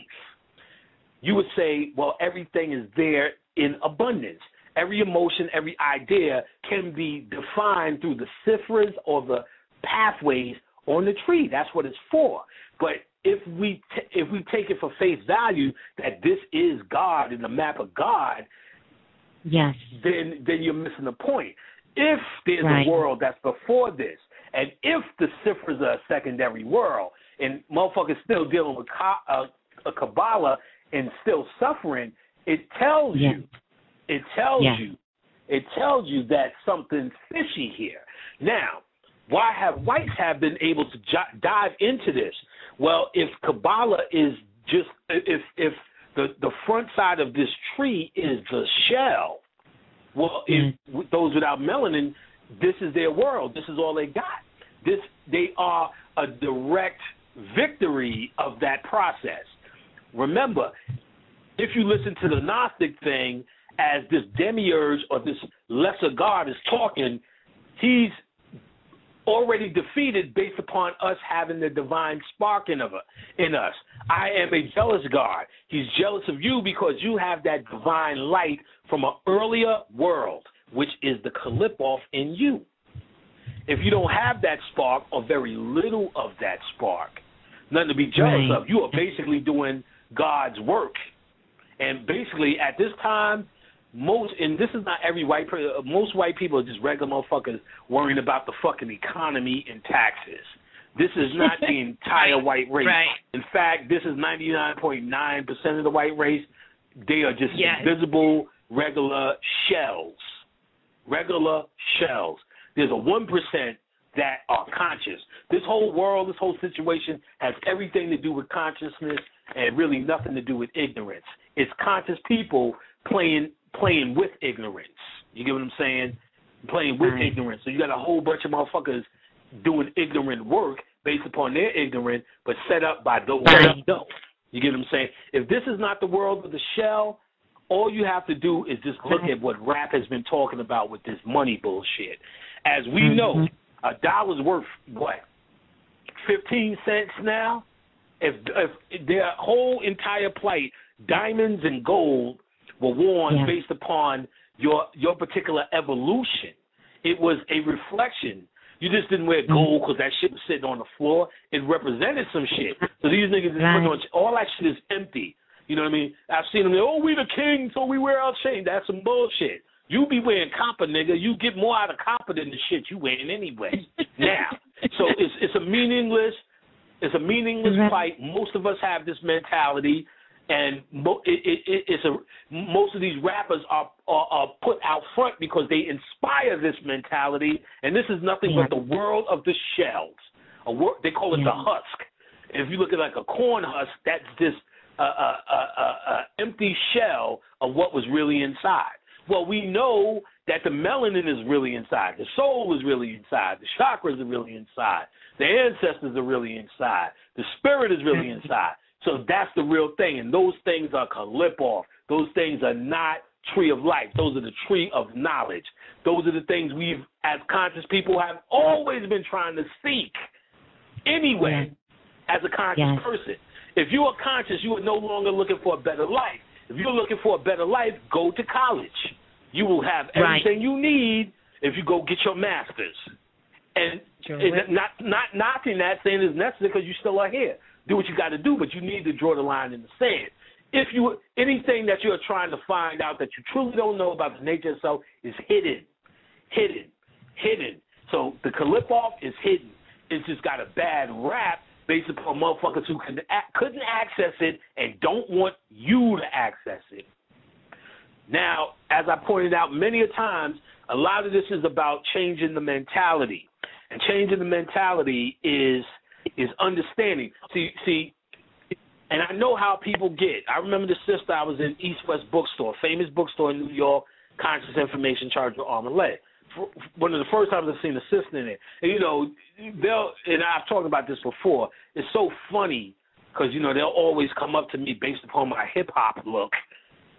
you would say, well, everything is there in abundance. every emotion, every idea can be defined through the ciphers or the pathways on the tree. That's what it's for. But if we take it for face value that this is God and the map of God, yes, then you're missing the point. If there's a world that's before this, and if the ciphers are a secondary world, and motherfuckers still dealing with a Kabbalah and still suffering, it tells you that something's fishy here. Now, why have whites have been able to dive into this? Well, if Kabbalah is just, if the front side of this tree is the shell, well, if those without melanin, this is their world. This is all they got. They are a direct victory of that process. Remember, if you listen to the Gnostic thing, as this demiurge or this lesser god is talking, he's already defeated based upon us having the divine spark in us. I am a jealous God. He's jealous of you because you have that divine light from an earlier world, which is the Kalipov in you. If you don't have that spark or very little of that spark, nothing to be jealous of. You are basically doing God's work. And basically at this time, and this is not every white person, most white people are just regular motherfuckers worrying about the fucking economy and taxes. This is not the entire white race. In fact, this is 99.9% of the white race. They are just invisible, regular shells. Regular shells. There's a 1% that are conscious. This whole world, this whole situation has everything to do with consciousness and really nothing to do with ignorance. It's conscious people playing with ignorance. You get what I'm saying? Playing with ignorance. So you got a whole bunch of motherfuckers doing ignorant work based upon their ignorance, but set up by those that don't. You get what I'm saying? If this is not the world of the shell, all you have to do is just look at what rap has been talking about with this money bullshit. As we know, $1's worth, what, 15 cents now? If their whole entire plight, diamonds and gold, were worn based upon your particular evolution. It was a reflection. You just didn't wear gold because that shit was sitting on the floor. It represented some shit. So these niggas just put on all that shit is empty. You know what I mean? I've seen them. We the king, so we wear our chain. That's some bullshit. You be wearing copper, nigga. You get more out of copper than the shit you wearing anyway. Now, so it's a meaningless fight. Most of us have this mentality. And most of these rappers are put out front because they inspire this mentality, and this is nothing but the world of the shells. They call it the husk. If you look at like a corn husk, that's just empty shell of what was really inside. Well, we know that the melanin is really inside, the soul is really inside, the chakras are really inside, the ancestors are really inside, the spirit is really inside. So that's the real thing, and those things are Kalipov. Those things are not tree of life. Those are the tree of knowledge. Those are the things we've, as conscious people, have always been trying to seek anyway as a conscious person. If you are conscious, you are no longer looking for a better life. If you're looking for a better life, go to college. You will have everything you need if you go get your master's. And not knocking that, saying it's necessary because you still are here. Do what you got to do, but you need to draw the line in the sand. If anything that you're trying to find out that you truly don't know about the nature of self is hidden. So the Kalipov is hidden. It's just got a bad rap based upon motherfuckers who couldn't access it and don't want you to access it. Now, as I pointed out many a times, a lot of this is about changing the mentality. And changing the mentality is understanding. See, and I know how people get. I remember the sister, I was in East West Bookstore, famous bookstore in New York, Conscious Information charged with arm and leg. One of the first times I've seen a sister in it. And, and I've talked about this before, it's so funny because, they'll always come up to me based upon my hip-hop look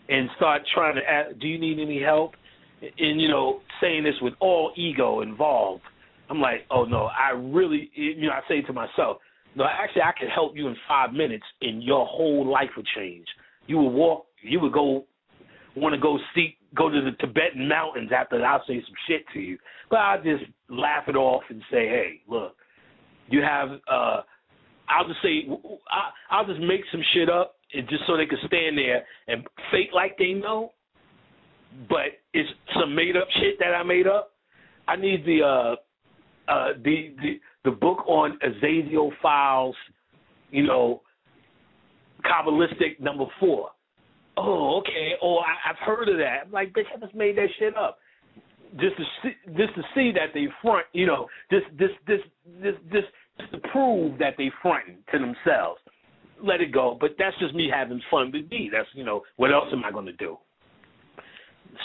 and start trying to ask, do you need any help? And, saying this with all ego involved. I'm like, oh, no, I really, I say to myself, no, actually, I can help you in 5 minutes and your whole life would change. You would want to go seek go to the Tibetan mountains after I'll say some shit to you. But I'll just laugh it off and say, hey, look, you have, I'll just make some shit up and just so they can stand there and fake like they know, but it's some made up shit that I made up. I need the book on Azazel Files, you know, Kabbalistic number 4. Oh, okay. Oh, I've heard of that. I'm like, bitch, I just made that shit up, just to see that they front, you know, just to prove that they fronting to themselves. Let it go. But that's just me having fun with me. That's, you know, what else am I going to do?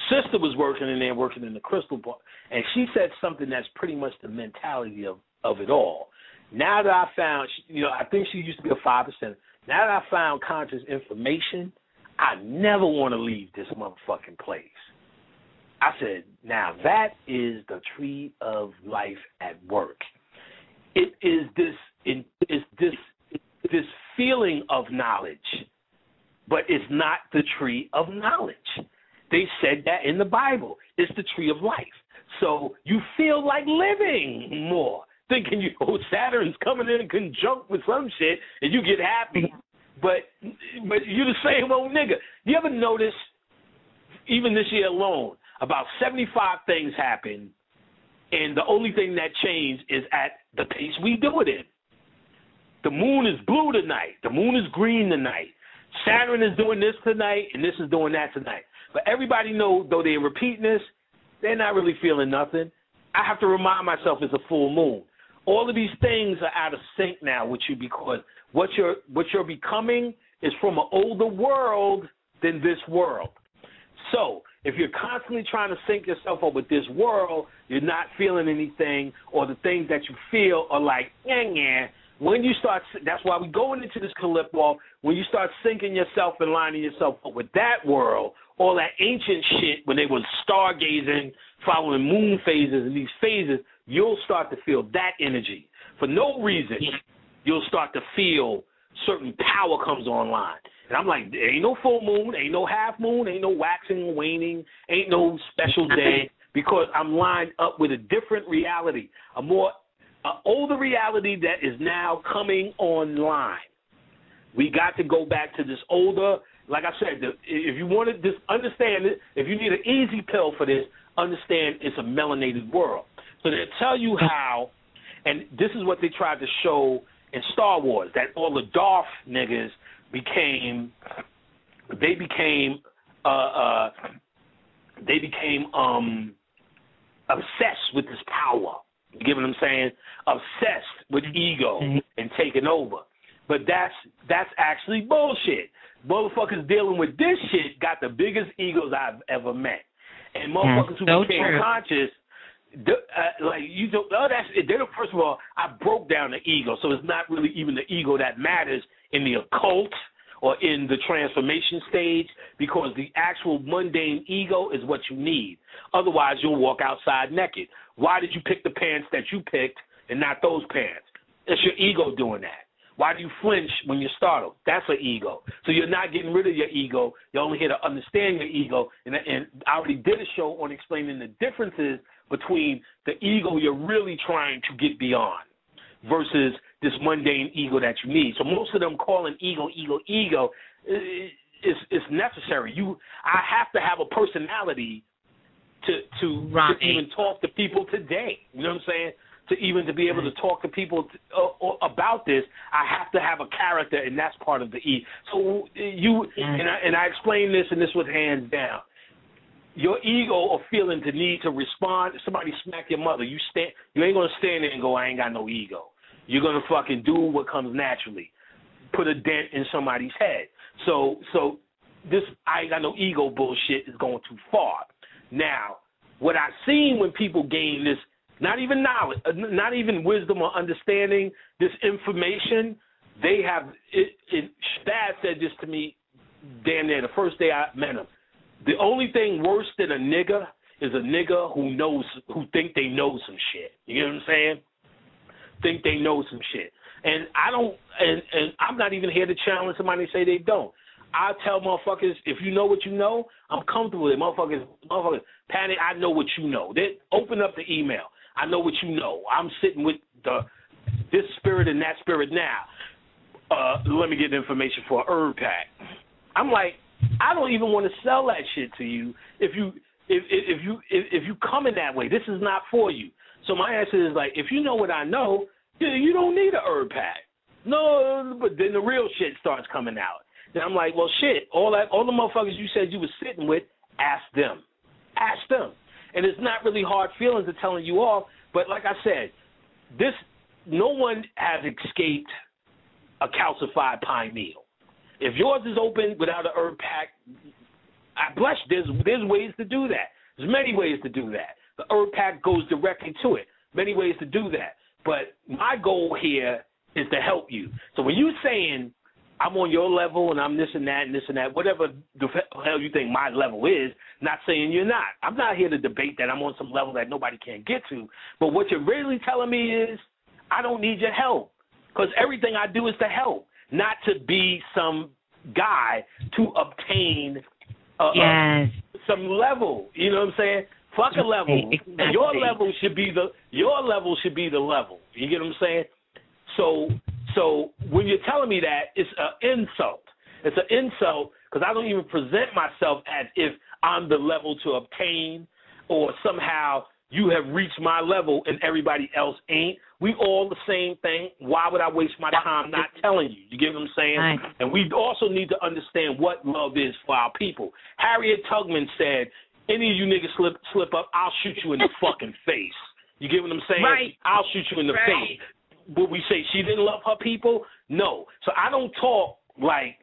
Sister was working in the crystal ball, and she said something that's pretty much the mentality of it all. Now that I found, you know, I think she used to be a 5%. Now that I found conscious information, I never want to leave this motherfucking place. I said, now that is the tree of life at work. It is this feeling of knowledge, but it's not the tree of knowledge. They said that in the Bible. It's the tree of life. So you feel like living more, thinking Saturn's coming in conjunct with some shit, and you get happy. But you're the same old nigga. You ever notice, even this year alone, about 75 things happen, and the only thing that changed is at the pace we do it in. The moon is blue tonight. The moon is green tonight. Saturn is doing this tonight, and this is doing that tonight. But everybody knows, though they're repeating this, they're not really feeling nothing. I have to remind myself it's a full moon. All of these things are out of sync now with you because what you're becoming is from an older world than this world. So if you're constantly trying to sync yourself up with this world, you're not feeling anything, or the things that you feel are like, yeah. When you start, that's why we're going into this Calypso, when you start syncing yourself and lining yourself up with that world, all that ancient shit when they were stargazing, following moon phases and these phases, you'll start to feel that energy. For no reason, you'll start to feel certain power comes online. And I'm like, there ain't no full moon, ain't no half moon, ain't no waxing and waning, ain't no special day, because I'm lined up with a different reality, a more older reality that is now coming online. We got to go back to this older, like I said, if you want to just understand it, if you need an easy pill for this, understand it's a melanated world. So they'll tell you how, and this is what they tried to show in Star Wars, that all the Darth niggas became obsessed with this power. You get what I'm saying? Obsessed with ego and taking over. But that's actually bullshit. Motherfuckers dealing with this shit got the biggest egos I've ever met. And motherfuckers who became conscious, like you don't. First of all, I broke down the ego, so it's not really even the ego that matters in the occult or in the transformation stage, because the actual mundane ego is what you need. Otherwise, you'll walk outside naked. Why did you pick the pants that you picked and not those pants? It's your ego doing that. Why do you flinch when you're startled? That's an ego. So you're not getting rid of your ego. You're only here to understand your ego. And I already did a show on explaining the differences between the ego you're really trying to get beyond versus this mundane ego that you need. So most of them calling ego is necessary. I have to have a personality to even talk to people today. You know what I'm saying? To be able to talk to people about this, I have to have a character, and that's part of the E. So and I explained this, and this was hands down. Your ego or feeling the need to respond. If somebody smack your mother, you ain't gonna stand there and go, I ain't got no ego. You're gonna fucking do what comes naturally. Put a dent in somebody's head. So this I ain't got no ego bullshit is going too far. Now, what I've seen when people gain this, not even knowledge, not even wisdom or understanding, this information, they have, Dad said this to me damn near the first day I met him. The only thing worse than a nigga is a nigga who think they know some shit. You know what I'm saying? Think they know some shit. And I don't, and I'm not even here to challenge somebody and say they don't. I tell motherfuckers, if you know what you know, I'm comfortable with it. Motherfuckers, Panic, I know what you know. They open up the email. I know what you know. I'm sitting with this spirit and that spirit now. Let me get the information for a herb pack. I'm like, I don't even want to sell that shit to you if you come in that way. This is not for you. So my answer is like, if you know what I know, you don't need a herb pack. No, but then the real shit starts coming out. Then I'm like, well, shit, all the motherfuckers you said you was sitting with, ask them. Ask them. And it's not really hard feelings of telling you off, but like I said, no one has escaped a calcified pine needle. If yours is open without an herb pack, I bless you. There's ways to do that. There's many ways to do that. The herb pack goes directly to it. Many ways to do that. But my goal here is to help you. So when you're saying I'm on your level and I'm this and that, whatever the hell you think my level is, not saying you're not. I'm not here to debate that I'm on some level that nobody can get to. But what you're really telling me is I don't need your help, because everything I do is to help, not to be some guy to obtain some level. You know what I'm saying? Fuck a level. Exactly. Your level should be the level. You get what I'm saying? So when you're telling me that, it's an insult. It's an insult because I don't even present myself as if I'm the level to obtain, or somehow you have reached my level and everybody else ain't. We all the same thing. Why would I waste my time not telling you? You get what I'm saying? Right. And we also need to understand what love is for our people. Harriet Tubman said, any of you niggas slip up, I'll shoot you in the fucking face. You get what I'm saying? Right. I'll shoot you in the face. Would we say she didn't love her people? No. So I don't talk like,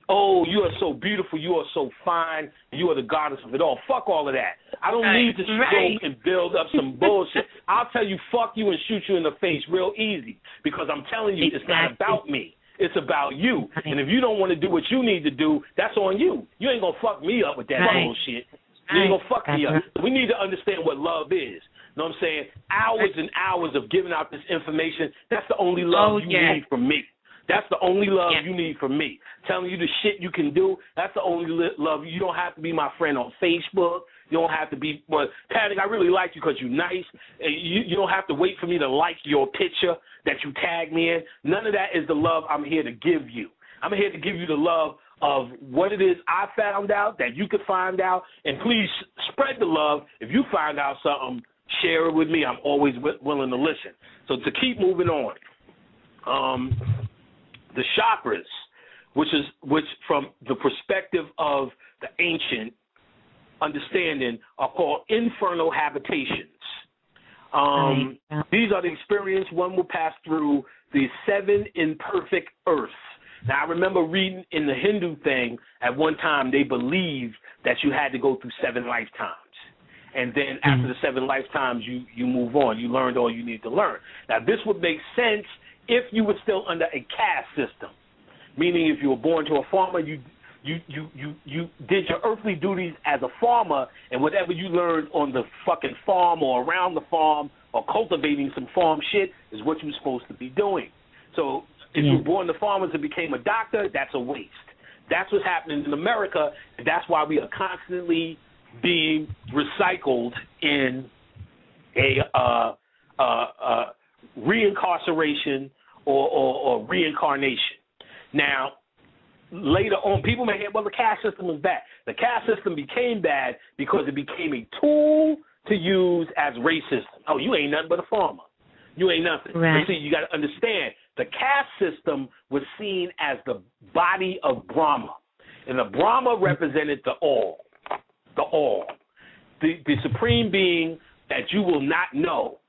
oh, you are so beautiful, you are so fine, you are the goddess of it all. Fuck all of that. I don't need to go and build up some bullshit. I'll tell you fuck you and shoot you in the face real easy, because I'm telling you, it's not about me. It's about you. And if you don't want to do what you need to do, that's on you. You ain't going to fuck me up with that bullshit. You ain't going to fuck me up. We need to understand what love is. You know what I'm saying? Hours and hours of giving out this information, that's the only love you need from me. That's the only love you need from me. Telling you the shit you can do, that's the only love. You don't have to be my friend on Facebook. You don't have to be, well, Panic, I really like you because you're nice. You don't have to wait for me to like your picture that you tag me in. None of that is the love I'm here to give you. I'm here to give you the love of what it is I found out that you could find out. And please spread the love. If you find out something, share it with me. I'm always willing to listen. So to keep moving on, the chakras, which from the perspective of the ancient understanding, are called infernal habitations. These are the experience one will pass through the 7 imperfect earths. Now, I remember reading in the Hindu thing, at one time they believed that you had to go through 7 lifetimes. And then after the 7 lifetimes, you move on. You learned all you need to learn. Now, this would make sense if you were still under a caste system, meaning if you were born to a farmer, you did your earthly duties as a farmer, and whatever you learned on the fucking farm or around the farm or cultivating some farm shit is what you're supposed to be doing. So if you were born to farmers and became a doctor, that's a waste. That's what's happening in America, and that's why we are constantly being recycled in a reincarceration or reincarnation. Now, later on, people may hear, well, the caste system was bad. The caste system became bad because it became a tool to use as racism. Oh, you ain't nothing but a farmer. You ain't nothing. Right. But see, you got to understand, the caste system was seen as the body of Brahma, and the Brahma represented the all. The all. The supreme being that you will not know.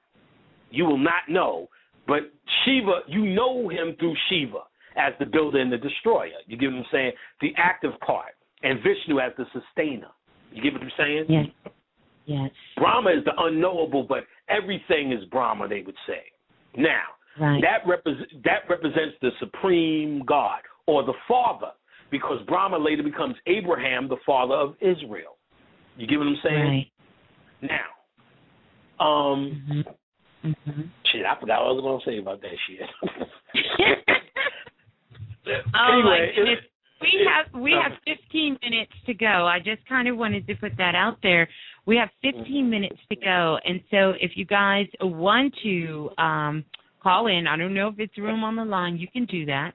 You will not know. But Shiva, you know him through Shiva as the builder and the destroyer. You get what I'm saying? The active part. And Vishnu as the sustainer. You get what I'm saying? Yes. Yes. Brahma is the unknowable, but everything is Brahma, they would say. Now, that represents the supreme God, or the father, because Brahma later becomes Abraham, the father of Israel. You get what I'm saying? Right. Now, shit, I forgot what I was going to say about that shit. Anyway, We have 15 minutes to go. I just kind of wanted to put that out there. We have 15 minutes to go, and so if you guys want to call in, I don't know if it's room on the line, you can do that.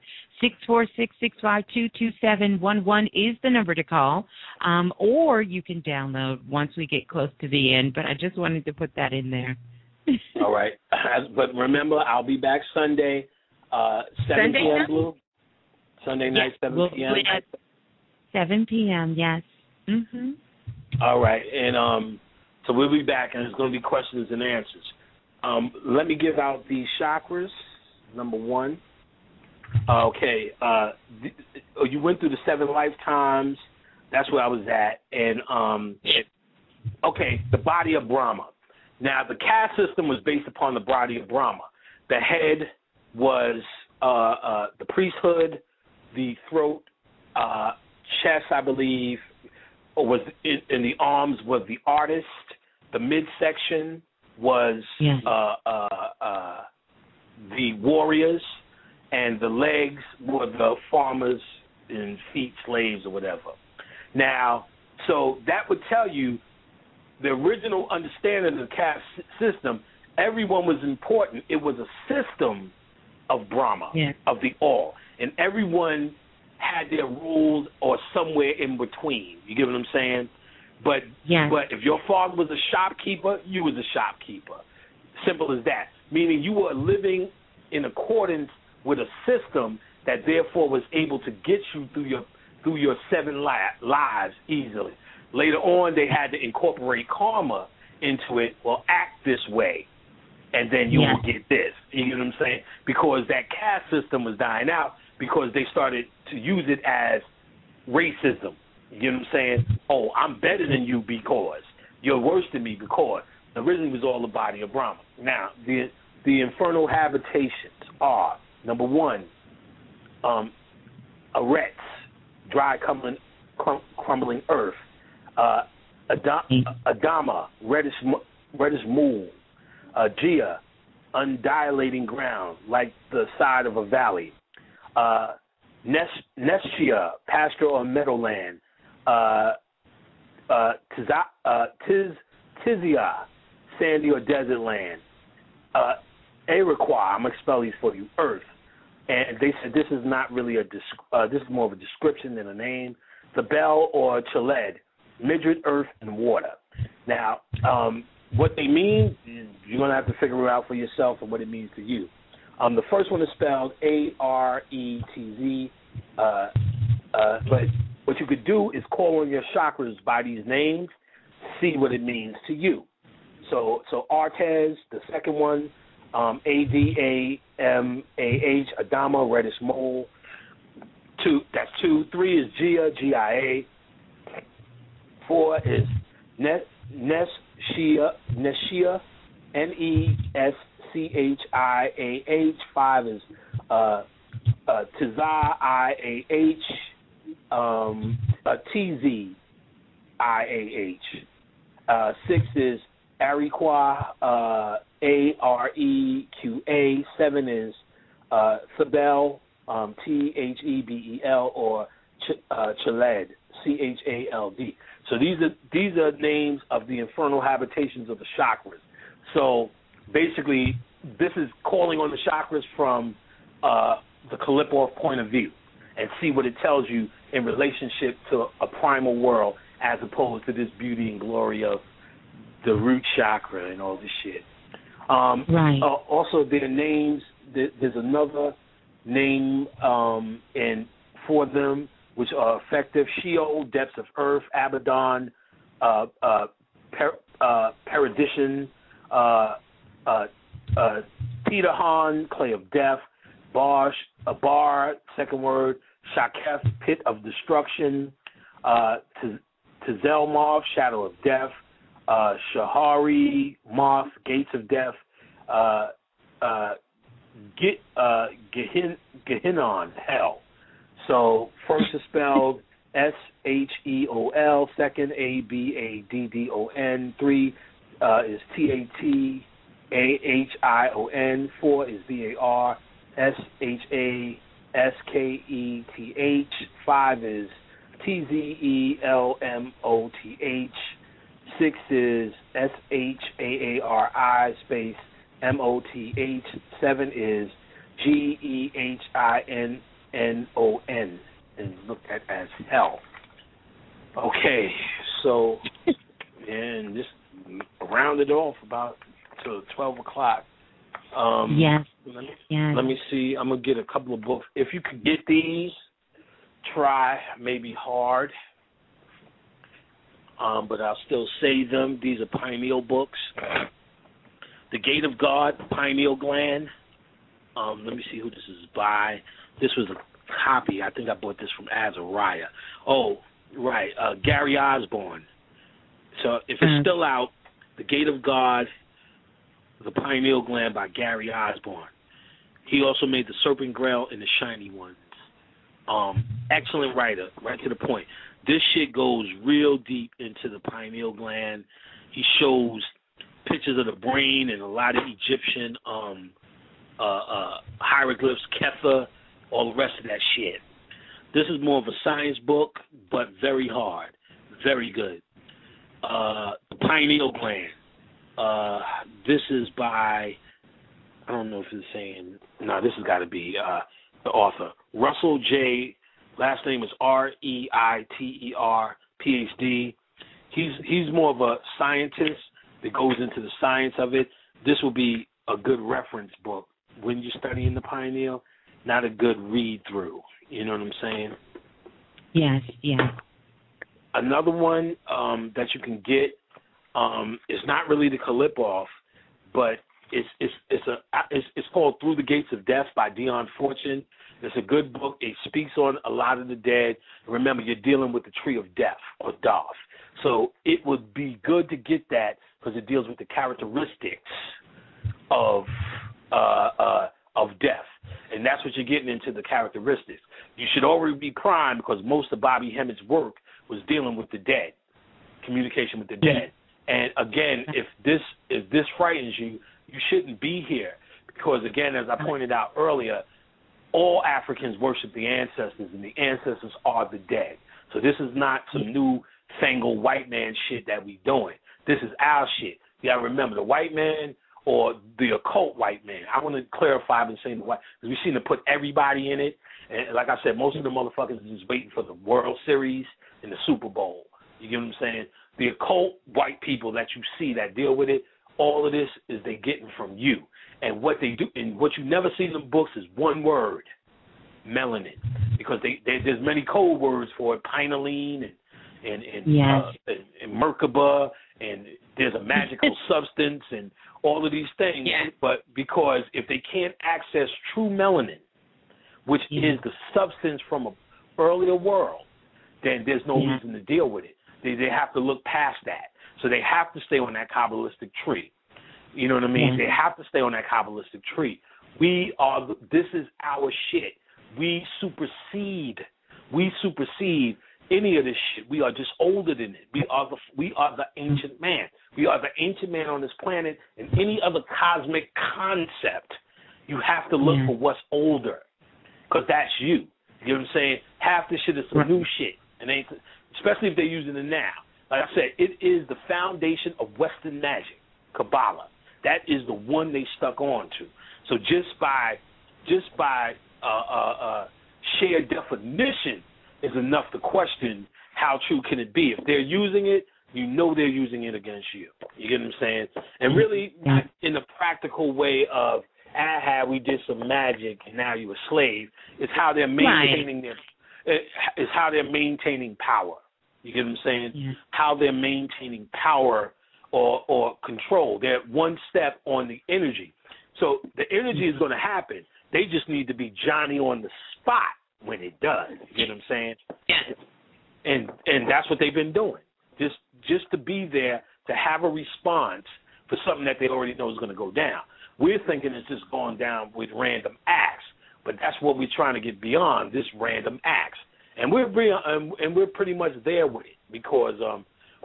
646-652-2711 is the number to call, or you can download once we get close to the end. But I just wanted to put that in there. All right, but remember, I'll be back Sunday, 7 p.m. Blue. Sunday night, 7 p.m. 7 p.m. Yes. Mhm. All right, and so we'll be back, and there's going to be questions and answers. Let me give out the chakras. Number 1. Okay, you went through the 7 lifetimes. That's where I was at, and okay, the body of Brahma. Now, the caste system was based upon the body of Brahma. The head was the priesthood. The throat, chest, I believe, was in the arms was the artist. The midsection was the warriors, and the legs were the farmers and feet slaves or whatever. Now, so that would tell you the original understanding of the caste system. Everyone was important. It was a system of Brahma, of the all. And everyone had their rules or somewhere in between. You get what I'm saying? But if your father was a shopkeeper, you was a shopkeeper. Simple as that. Meaning you were living in accordance with a system that therefore was able to get you through your 7 lives easily. Later on, they had to incorporate karma into it. Well, act this way, and then you will get this. You know what I'm saying? Because that caste system was dying out because they started to use it as racism. You know what I'm saying? Oh, I'm better than you because. You're worse than me because. Originally it was all the body of Brahma. Now, the infernal habitations are, number 1, arets, dry crumbling earth, Adama, reddish moon, Gia, undilating ground, like the side of a valley, Nestia, pasture or meadowland, Tizia, sandy or desert land, Iroquois, I'm going to spell these for you, earth. And they said this is not really this is more of a description than a name. The bell or chaled, midget, earth, and water. Now, what they mean, you're going to have to figure it out for yourself and what it means to you. The first one is spelled A-R-E-T-Z, but what you could do is call on your chakras by these names, see what it means to you. So Artez, the second one, A-D-A-M-A-H, Adama, reddish mole. 2, that's 2. 3 is Gia, G-I-A. 4 is Neshia, N-E-S-C-H-I-A-H. 5 is Tizah, I-A-H, T-Z-I-A-H. 6 is Iroquois, A-R-E-Q-A. 7 is Thebel, T-H-E-B-E-L, or Chaled, C-H-A-L-D. So these are names of the infernal habitations of the chakras. So basically, this is calling on the chakras from the Kalipov point of view and see what it tells you in relationship to a primal world as opposed to this beauty and glory of the root chakra and all this shit. Right. Also, their names, there's another name for them which are effective: Sheol, depths of earth; Abaddon, perdition; Titahan, clay of death; Bar, second word; Shaketh, pit of destruction; Tzelmoth, shadow of death; Shahari, moth, gates of death; Gehinnon, hell. So first is spelled S-H-E-O-L, second A-B-A-D-D-O-N, 3 is T-A-T-A-H-I-O-N, 4 is B-A-R-S-H-A-K-E-T, SKETH. 5 is TZELMOTH. 6 is SHAARI space MOTH. 7 is GEHINNON, and looked at as hell. Okay, so, and just rounded off about to 12 o'clock. Yes. Let me see. I'm going to get a couple of books. If you could get these, try maybe hard, but I'll still say them. These are pineal books. The Gate of God, Pineal Gland. Let me see who this is by. This was a copy. I think I bought this from Azariah. Oh, right. Gary Osborne. So if it's still out, The Gate of God, The Pineal Gland by Gary Osborne. He also made The Serpent Grail and The Shiny Ones. Excellent writer, right to the point. This shit goes real deep into the pineal gland. He shows pictures of the brain and a lot of Egyptian hieroglyphs, Ketha, all the rest of that shit. This is more of a science book, but very hard, very good. The Pineal Gland. This is by, I don't know if it's saying, no, this has got to be the author. Russell J., last name is Reiter, PhD. He's more of a scientist that goes into the science of it. This will be a good reference book when you're studying the pineal, not a good read-through. You know what I'm saying? Yes, yes. Another one that you can get is not really the Kalipov, but it's called Through the Gates of Death by Dion Fortune. It's a good book. It speaks on a lot of the dead. Remember, you're dealing with the tree of death, or Doth. So it would be good to get that because it deals with the characteristics of death. And that's what you're getting into, the characteristics. You should already be primed because most of Bobby Hemmitt's work was dealing with the dead, communication with the dead. And again, if this frightens you, you shouldn't be here because, again, as I pointed out earlier, all Africans worship the ancestors, and the ancestors are the dead. So this is not some new fangled white man shit that we doing. This is our shit. You got to remember, the white man or the occult white man. I want to clarify by saying the white, because we seem to put everybody in it. And like I said, most of the motherfuckers are just waiting for the World Series and the Super Bowl. You get what I'm saying? The occult white people that you see that deal with it, all of this is they getting from you. And what they do, and what you never see in the books is one word, melanin, because there's many code words for it, pinealine and Merkaba, and there's a magical substance and all of these things. Yeah. But because if they can't access true melanin, which is the substance from an earlier world, then there's no reason to deal with it. They have to look past that. So they have to stay on that Kabbalistic tree. You know what I mean? They have to stay on that Kabbalistic tree. This is our shit. We supersede any of this shit. We are just older than it. We are the ancient man. We are the ancient man on this planet. And any other cosmic concept, you have to look for what's older, because that's you. You know what I'm saying? Half this shit is some new shit, and especially if they're using it now. Like I said, it is the foundation of Western magic, Kabbalah. That is the one they stuck on to. So just by shared definition is enough to question how true can it be. If they're using it, you know they're using it against you. You get what I'm saying? And really not in the practical way of, we did some magic and now you're a slave. It's how they're maintaining it's how they're maintaining power. You get what I'm saying? Yeah. How they're maintaining power or control. They're one step on the energy. So the energy is going to happen. They just need to be Johnny on the spot when it does. You get what I'm saying? Yeah. And that's what they've been doing. Just to be there to have a response for something that they already know is going to go down. We're thinking it's just going down with random acts, but that's what we're trying to get beyond, this random acts. And we're pretty much there with it because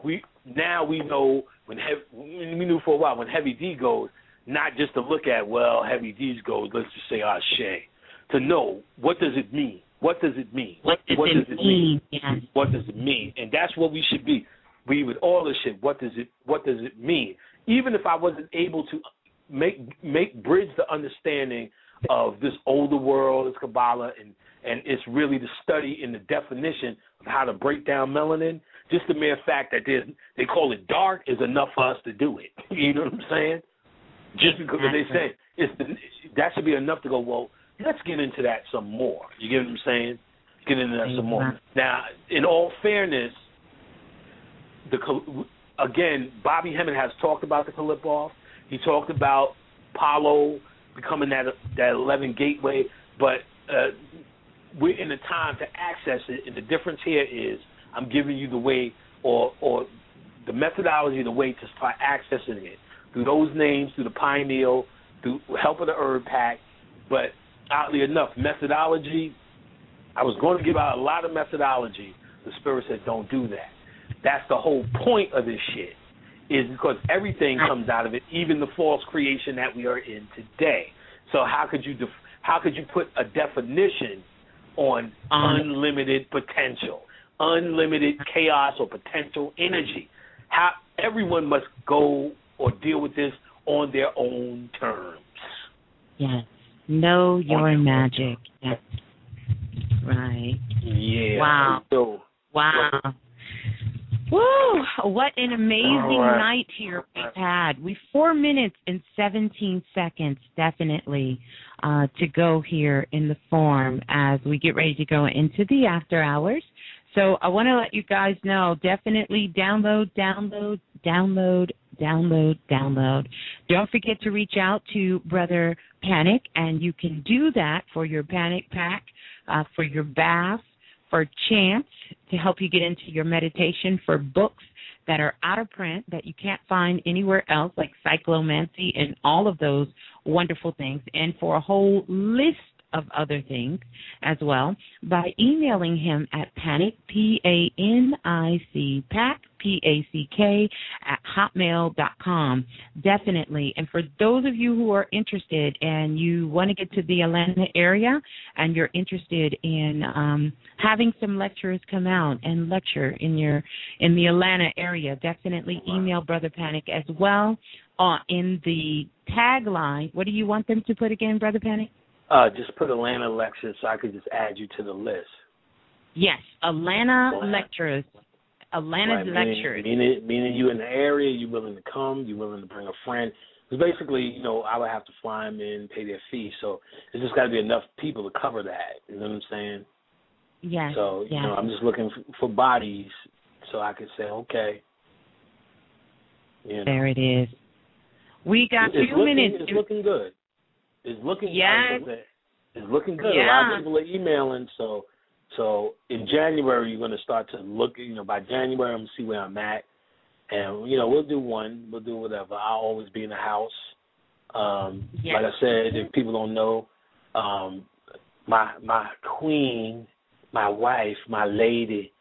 we know we knew for a while when Heavy D goes, not just to look at, Heavy D goes, let's just say Ashe. to know what does it mean. What does it mean? What does it mean? Yes. What does it mean? And that's what we should be. We with all this shit. What does it mean? Even if I wasn't able to bridge the understanding of this older world, this Kabbalah, and it's really the study and the definition of how to break down melanin. Just the mere fact that they call it dark is enough for us to do it. You know what I'm saying? Just because they say that should be enough to go, well, let's get into that some more. You get what I'm saying? Get into that some more. Now, in all fairness, again, Bobby Hemmett has talked about the Kalipov. He talked about Palo becoming that 11 gateway, but we're in a time to access it, and the difference here is I'm giving you the way or the methodology, the way to start accessing it through those names, through the Pineal, through help of the Herb Pack. But oddly enough, methodology, I was going to give out a lot of methodology. The Spirit said, don't do that. That's the whole point of this shit, is because everything comes out of it, even the false creation that we are in today. So how could you put a definition on unlimited potential, unlimited chaos or potential energy? How everyone must go or deal with this on their own terms. Yes. Know your magic. Yes. Right. Yeah. Wow. Wow. Woo! What an amazing night here we've had. We've 4 minutes and 17 seconds, definitely, to go here in the forum as we get ready to go into the after hours. So I want to let you guys know, definitely download. Don't forget to reach out to Brother Panic, and you can do that for your Panic Pack, for your bath, for chants, to help you get into your meditation, for books that are out of print that you can't find anywhere else, like cyclomancy and all of those wonderful things, and for a whole list of other things as well, by emailing him at Panic, P-A-N-I-C, Pack, P-A-C-K, at hotmail.com. Definitely. And for those of you who are interested and you want to get to the Atlanta area and you're interested in having some lecturers come out and lecture in the Atlanta area, definitely email Brother Panic as well. In the tagline, what do you want them to put again, Brother Panic? Just put Atlanta lectures so I could just add you to the list. Yes, Atlanta lecturers. Atlanta's lectures. Meaning you in the area, you willing to come, you willing to bring a friend. Because basically, I would have to fly them in, pay their fee. So it's just got to be enough people to cover that. You know what I'm saying? Yes. So, I'm just looking for bodies so I could say, okay. There it is. We got 2 minutes. It's looking good. It's looking It's looking good. Yeah. A lot of people are emailing, so in January you're gonna start to look. By January I'm gonna see where I'm at, and we'll do one. We'll do whatever. I'll always be in the house. Like I said, if people don't know, my queen, my wife, my lady,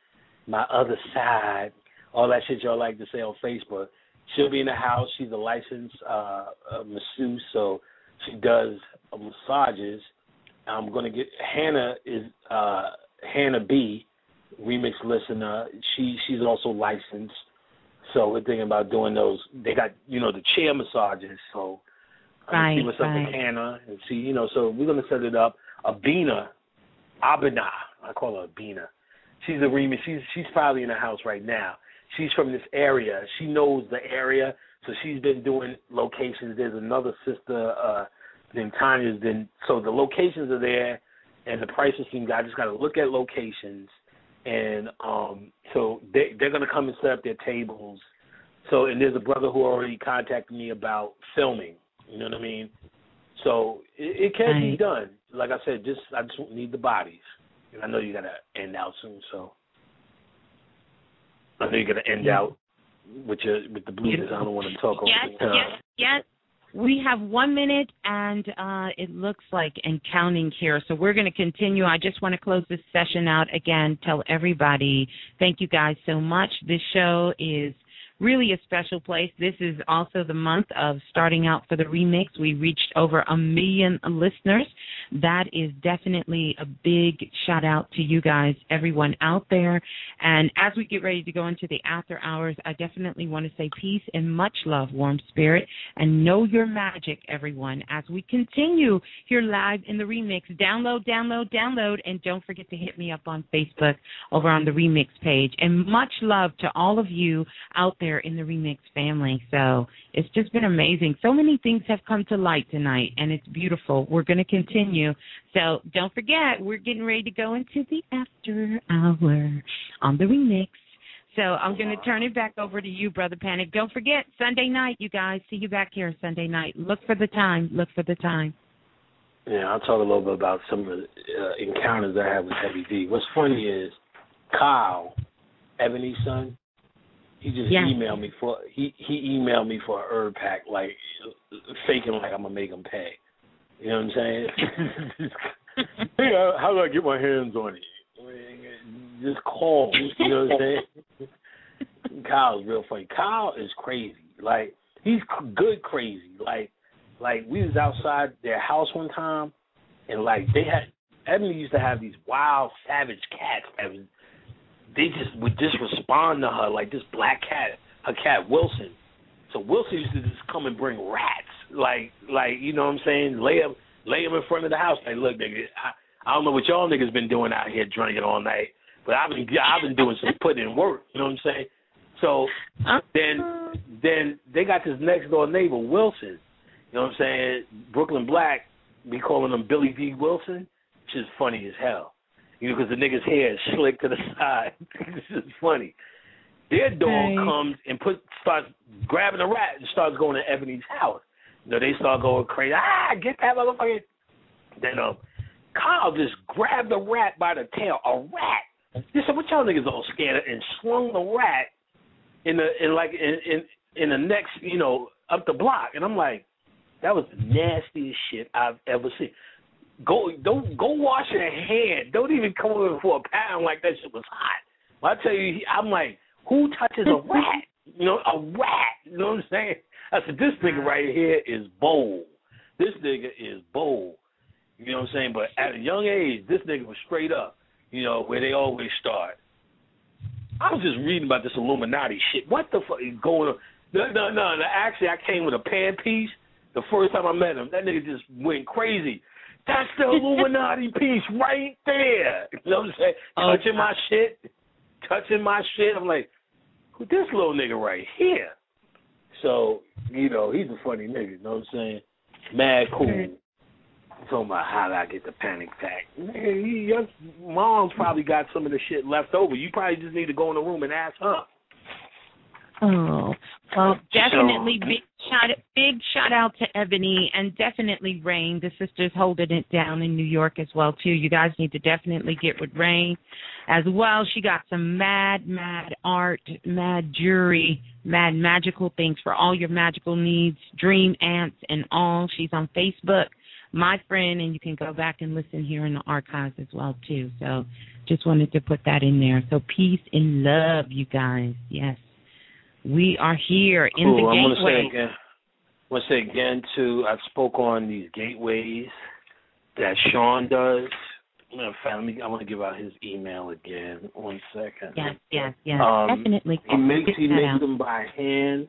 my other side, all that shit y'all like to say on Facebook. She'll be in the house. She's a licensed masseuse, so she does massages. I'm going to get Hannah B, remix listener. She's also licensed, so we're thinking about doing those. They got the chair massages, so I'm gonna see what's up with Hannah and see So we're going to set it up. Abina, I call her Abina. She's a remix. She's probably in the house right now. She's from this area. She knows the area, so she's been doing locations. There's another sister named Tanya's been. So the locations are there, and the prices seem. I just got to look at locations, and so they're going to come and set up their tables. So, and there's a brother who already contacted me about filming. You know what I mean? So it can be done. Like I said, I just need the bodies, and I know you got to end out soon, so. I know you're going to end out with the blues. I don't want to talk over the time. Yes. We have 1 minute, and it looks like, and counting here. So we're going to continue. I just want to close this session out again. Tell everybody, thank you guys so much. This show is really a special place. This is also the month of starting out for the remix. We reached over 1 million listeners. That is definitely a big shout out to you guys, everyone out there. And as we get ready to go into the after hours, I definitely want to say peace and much love, Warm Spirit, and know your magic, everyone, as we continue here live in the remix. Download, download, download, and don't forget to hit me up on Facebook over on the remix page. And much love to all of you out there in the remix family. So it's just been amazing. So many things have come to light tonight, and it's beautiful. We're going to continue. So don't forget, we're getting ready to go into the after hour on the remix. So I'm going to turn it back over to you, Brother Panic. Don't forget, Sunday night, you guys. See you back here Sunday night. Look for the time. Look for the time. Yeah, I'll talk a little bit about some of the encounters I had with Heavy D. What's funny is Kyle, Ebony's son, he just emailed me for he emailed me for a herb pack, like faking like I'm gonna make him pay. You know what I'm saying? Hey, how do I get my hands on it? Just call. You know what I'm saying? Kyle's real funny. Kyle is crazy. Like, he's good crazy. Like we was outside their house one time, and like Ebony used to have these wild, savage cats that would just respond to her, like this black cat, her cat Wilson. So Wilson used to just come and bring rats, like you know what I'm saying, lay them in front of the house. Like, look, nigga, I don't know what y'all niggas been doing out here drinking all night, but I've been doing some putting in work. You know what I'm saying? So then they got this next door neighbor Wilson. You know what I'm saying? Brooklyn Black, we calling him Billy D. Wilson, which is funny as hell. You know, because the nigga's hair is slick to the side. This is funny. Their dog comes and starts grabbing a rat and starts going to Ebony's house. You know, they start going crazy. Get that motherfucker. Then Kyle just grabbed the rat by the tail. A rat. He said, what y'all niggas all scared of? And swung the rat in the next, you know, up the block. And I'm like, that was the nastiest shit I've ever seen. Go wash your hand. Don't even come over for a pound like that shit was hot. Well, I tell you, I'm like, who touches a rat? You know, a rat. You know what I'm saying? I said, this nigga right here is bold. This nigga is bold. You know what I'm saying? But at a young age, this nigga was straight up, you know, where they always start. I was just reading about this Illuminati shit. What the fuck is going on? No. Actually, I came with a pan piece the first time I met him. That nigga just went crazy. That's the Illuminati piece right there. You know what I'm saying? Touching my shit. I'm like, who this little nigga right here? So, you know, he's a funny nigga. You know what I'm saying? Mad cool. Talking about how I get the panic pack. Nigga, your mom's probably got some of the shit left over. You probably just need to go in the room and ask her. Oh, well, definitely big shout out to Ebony and definitely Rain. The sister's holding it down in New York as well, too. You guys need to definitely get with Rain as well. She got some mad art, mad jewelry, mad magical things for all your magical needs, dream ants and all. She's on Facebook, my friend, and you can go back and listen here in the archives as well, too. So just wanted to put that in there. So peace and love, you guys. Yes. We are here in the gateway. I want to say again, too, I spoke on these gateways that Sean does. I want to give out his email again. 1 second. Yes. Definitely. He makes them by hand.